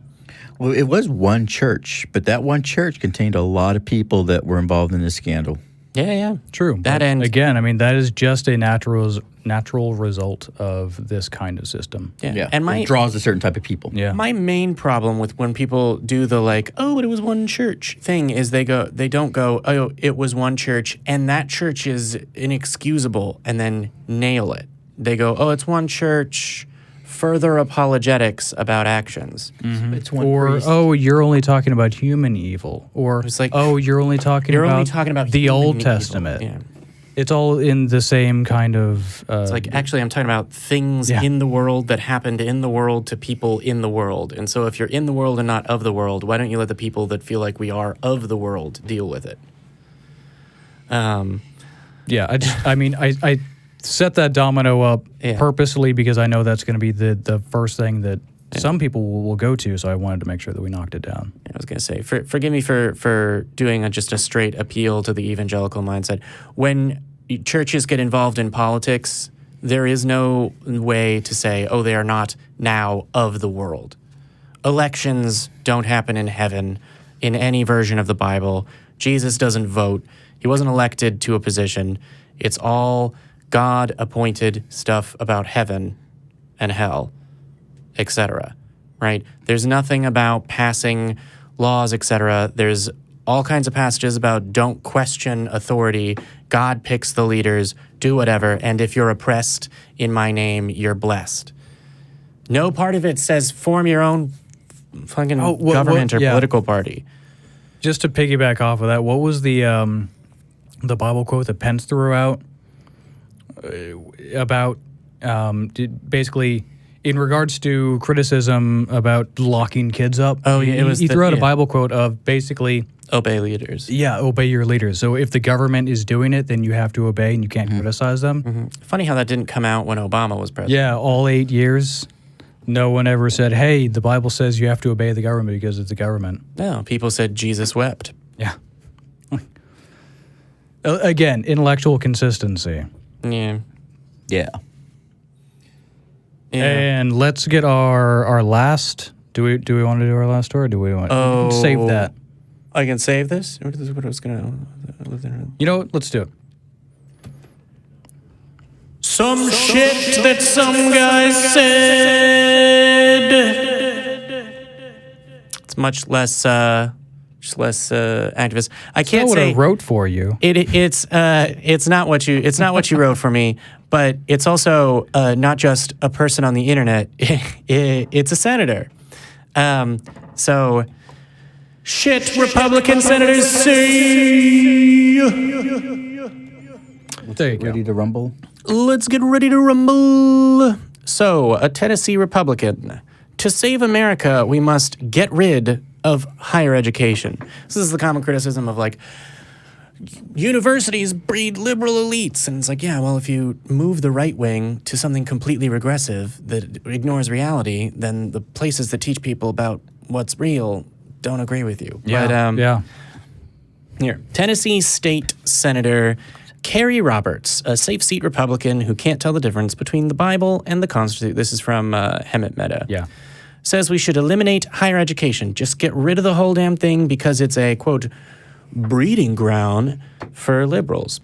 it was one church, but that one church contained a lot of people that were involved in this scandal. Yeah. True. That But end. again, I mean, that is just a natural result of this kind of system. Yeah. And it draws a certain type of people. Yeah. my main problem with when people do the but it was one church thing is they don't go, oh, it was one church and that church is inexcusable and then nail it. They go, oh, it's one church, further apologetics about actions. It's one Or, priest. oh, you're only talking about human evil. Or, It's like, oh, you're only talking about the human Old evil. Testament. Yeah. It's all in the same kind of... It's like, actually, I'm talking about things in the world that happened in the world to people in the world. And so if you're in the world and not of the world, why don't you let the people that feel like we are of the world deal with it? Yeah, I set that domino up purposely because I know that's going to be the first thing that some people will go to, so I wanted to make sure that we knocked it down. I was going to say, forgive me for doing just a straight appeal to the evangelical mindset. When churches get involved in politics, there is no way to say, oh, they are not now of the world. Elections don't happen in heaven in any version of the Bible. Jesus doesn't vote. He wasn't elected to a position. It's all God-appointed stuff about heaven and hell, etc., right? There's nothing about passing laws, etc. There's all kinds of passages about don't question authority. God picks the leaders, do whatever, and if you're oppressed in my name, you're blessed. No part of it says form your own fucking government or political party. Just to piggyback off of that, what was the Bible quote that Pence threw out about basically in regards to criticism about locking kids up? Oh, yeah, he threw out a Bible quote of basically obey leaders. Yeah, obey your leaders. So if the government is doing it, then you have to obey and you can't criticize them. Funny how that didn't come out when Obama was president. Yeah, all 8 years, no one ever said, hey, the Bible says you have to obey the government because it's the government. No, people said Jesus wept. Yeah. Again, intellectual consistency. Yeah. Yeah. And let's get our last. Do we want to do our last story? Or do we want to save that? I can save this. What I was gonna. You know what? Let's do it. Some shit that some guy said. It's much less activist. I can't what say I wrote for you. It's not what you wrote for me, but it's also not just a person on the internet. It's a senator. So shit Republican senators say. There you go. Ready to rumble? Let's get ready to rumble. So, a Tennessee Republican. To save America, we must get rid of higher education. This is the common criticism of like, universities breed liberal elites. And it's like, yeah, well, if you move the right wing to something completely regressive that ignores reality, then the places that teach people about what's real don't agree with you. Yeah. But, here, Tennessee State Senator Carrie Roberts, a safe seat Republican who can't tell the difference between the Bible and the Constitution. This is from Hemet Meta. Yeah. Says we should eliminate higher education. Just get rid of the whole damn thing because it's a, quote, breeding ground for liberals.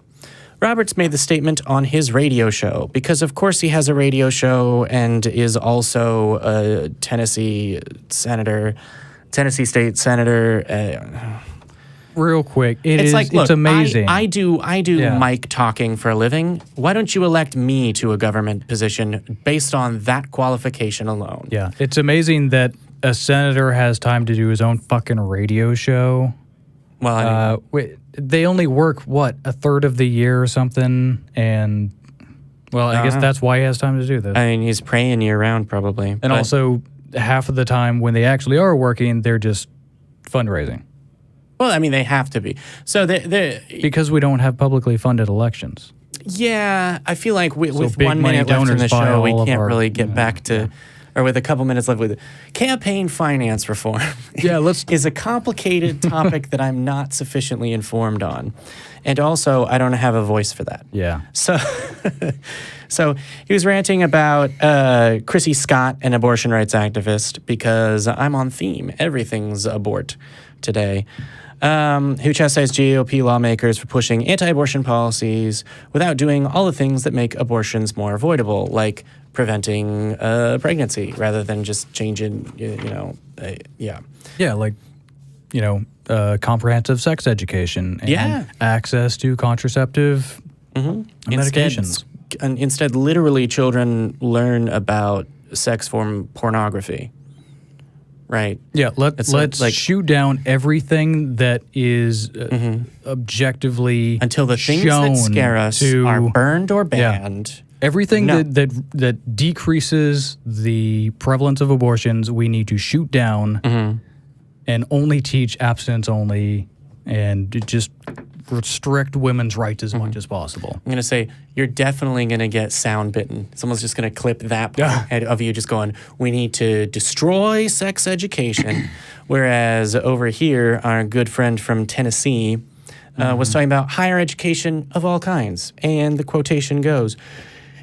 Roberts made the statement on his radio show because, of course, he has a radio show and is also a Tennessee State Senator. Real quick, Look, it's amazing. I do mic talking for a living. Why don't you elect me to a government position based on that qualification alone? Yeah, it's amazing that a senator has time to do his own fucking radio show. Well, I mean, they only work, a third of the year or something? And, well, I guess that's why he has time to do this. I mean, he's praying year round probably. And also, half of the time when they actually are working, they're just fundraising. Well, I mean, they have to be. So because we don't have publicly funded elections. Yeah, I feel like with 1 money minute left in the donors buy show, we all of can't our- really get back to, or with a couple minutes left with campaign finance reform. Yeah, is a complicated topic that I'm not sufficiently informed on, and also I don't have a voice for that. Yeah. So he was ranting about Chrissy Scott, an abortion rights activist, because I'm on theme. Everything's abort today. Who chastised GOP lawmakers for pushing anti-abortion policies without doing all the things that make abortions more avoidable, like preventing pregnancy rather than just changing, Yeah, like, comprehensive sex education and access to contraceptive medications. Instead, literally, children learn about sex form pornography. Right. Yeah, let's shoot down everything that is objectively until the things shown that scare us are burned or banned. Yeah. Everything that decreases the prevalence of abortions, we need to shoot down and only teach abstinence only and just restrict women's rights as much as possible. I'm going to say, you're definitely going to get sound bitten. Someone's just going to clip that part of you just going, we need to destroy sex education. Whereas over here, our good friend from Tennessee was talking about higher education of all kinds. And the quotation goes,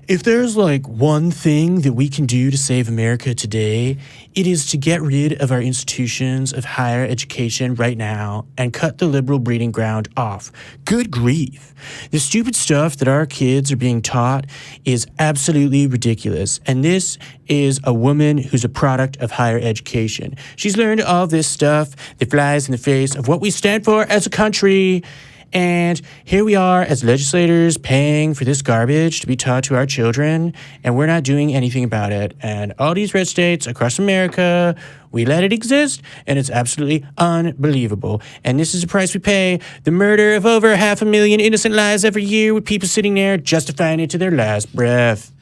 if there's like one thing that we can do to save America today, it is to get rid of our institutions of higher education right now and cut the liberal breeding ground off. Good grief. The stupid stuff that our kids are being taught is absolutely ridiculous. And this is a woman who's a product of higher education. She's learned all this stuff that flies in the face of what we stand for as a country. And here we are as legislators paying for this garbage to be taught to our children, and we're not doing anything about it. And all these red states across America, we let it exist, and it's absolutely unbelievable. And this is the price we pay, the murder of over 500,000 innocent lives every year, with people sitting there justifying it to their last breath.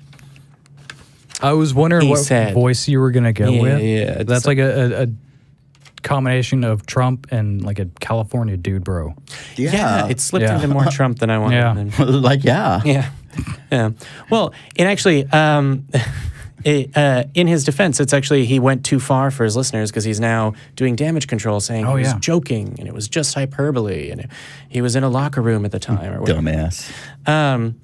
I was wondering He what said. voice you were going to go with. Yeah, That's like a combination of Trump and like a California dude, bro. Yeah, it slipped Yeah. into more Trump than I wanted. Yeah. And- Like, yeah. Yeah. Well, and actually, in his defense, it's actually he went too far for his listeners because he's now doing damage control, saying he was joking and it was just hyperbole and he was in a locker room at the time or whatever. Dumbass.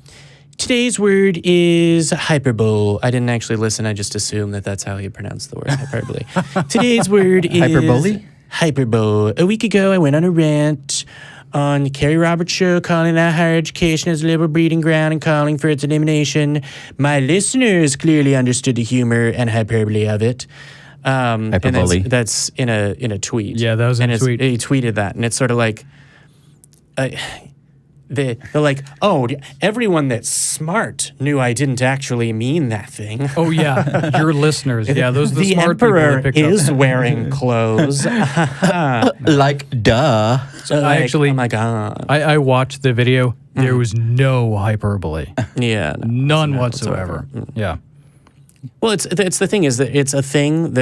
Today's word is hyperbole. I didn't actually listen. I just assumed that that's how you pronounce the word hyperbole. Today's word is Hyperbole? Hyperbole. A week ago, I went on a rant on the Kerry Roberts show, calling out higher education as a liberal breeding ground and calling for its elimination. My listeners clearly understood the humor and hyperbole of it. Hyperbole. And that's in a tweet. Yeah, that was in a tweet. He tweeted that, and it's sort of like, they're like, oh, everyone that's smart knew I didn't actually mean that thing. Oh yeah, your listeners. Yeah, those are the The smart emperor people that picked is up. wearing clothes. Like, duh. I actually, oh my god, I watched the video. There was no hyperbole, yeah, none whatsoever. Yeah. Well, it's the thing is that it's a thing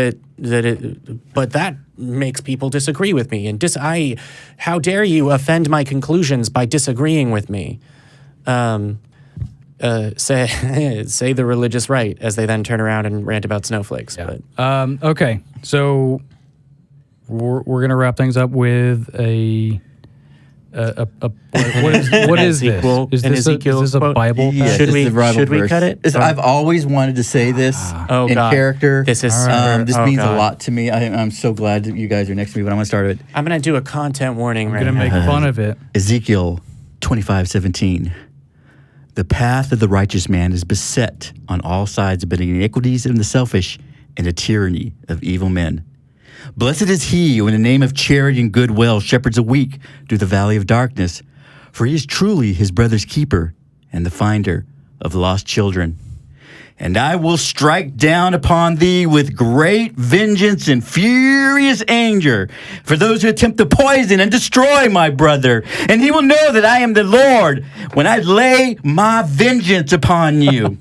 but that makes people disagree with me, and how dare you offend my conclusions by disagreeing with me? Say the religious right as they then turn around and rant about snowflakes. Yeah. But Okay, so we're gonna wrap things up with what is this? Is an this a quote? Bible? Yeah, passage? Should this we- is the Bible should we verse. cut it? I've always wanted to say this Oh, in God. character. This is This oh, means God. a lot to me. I'm so glad that you guys are next to me, but I'm going to start with I'm gonna do a content warning I'm right gonna now. make fun of it. Ezekiel 25:17. The path of the righteous man is beset on all sides by the iniquities of the selfish and the tyranny of evil men. Blessed is he who in the name of charity and goodwill shepherds the weak through the valley of darkness, for he is truly his brother's keeper and the finder of lost children. And I will strike down upon thee with great vengeance and furious anger for those who attempt to poison and destroy my brother. And he will know that I am the Lord when I lay my vengeance upon you.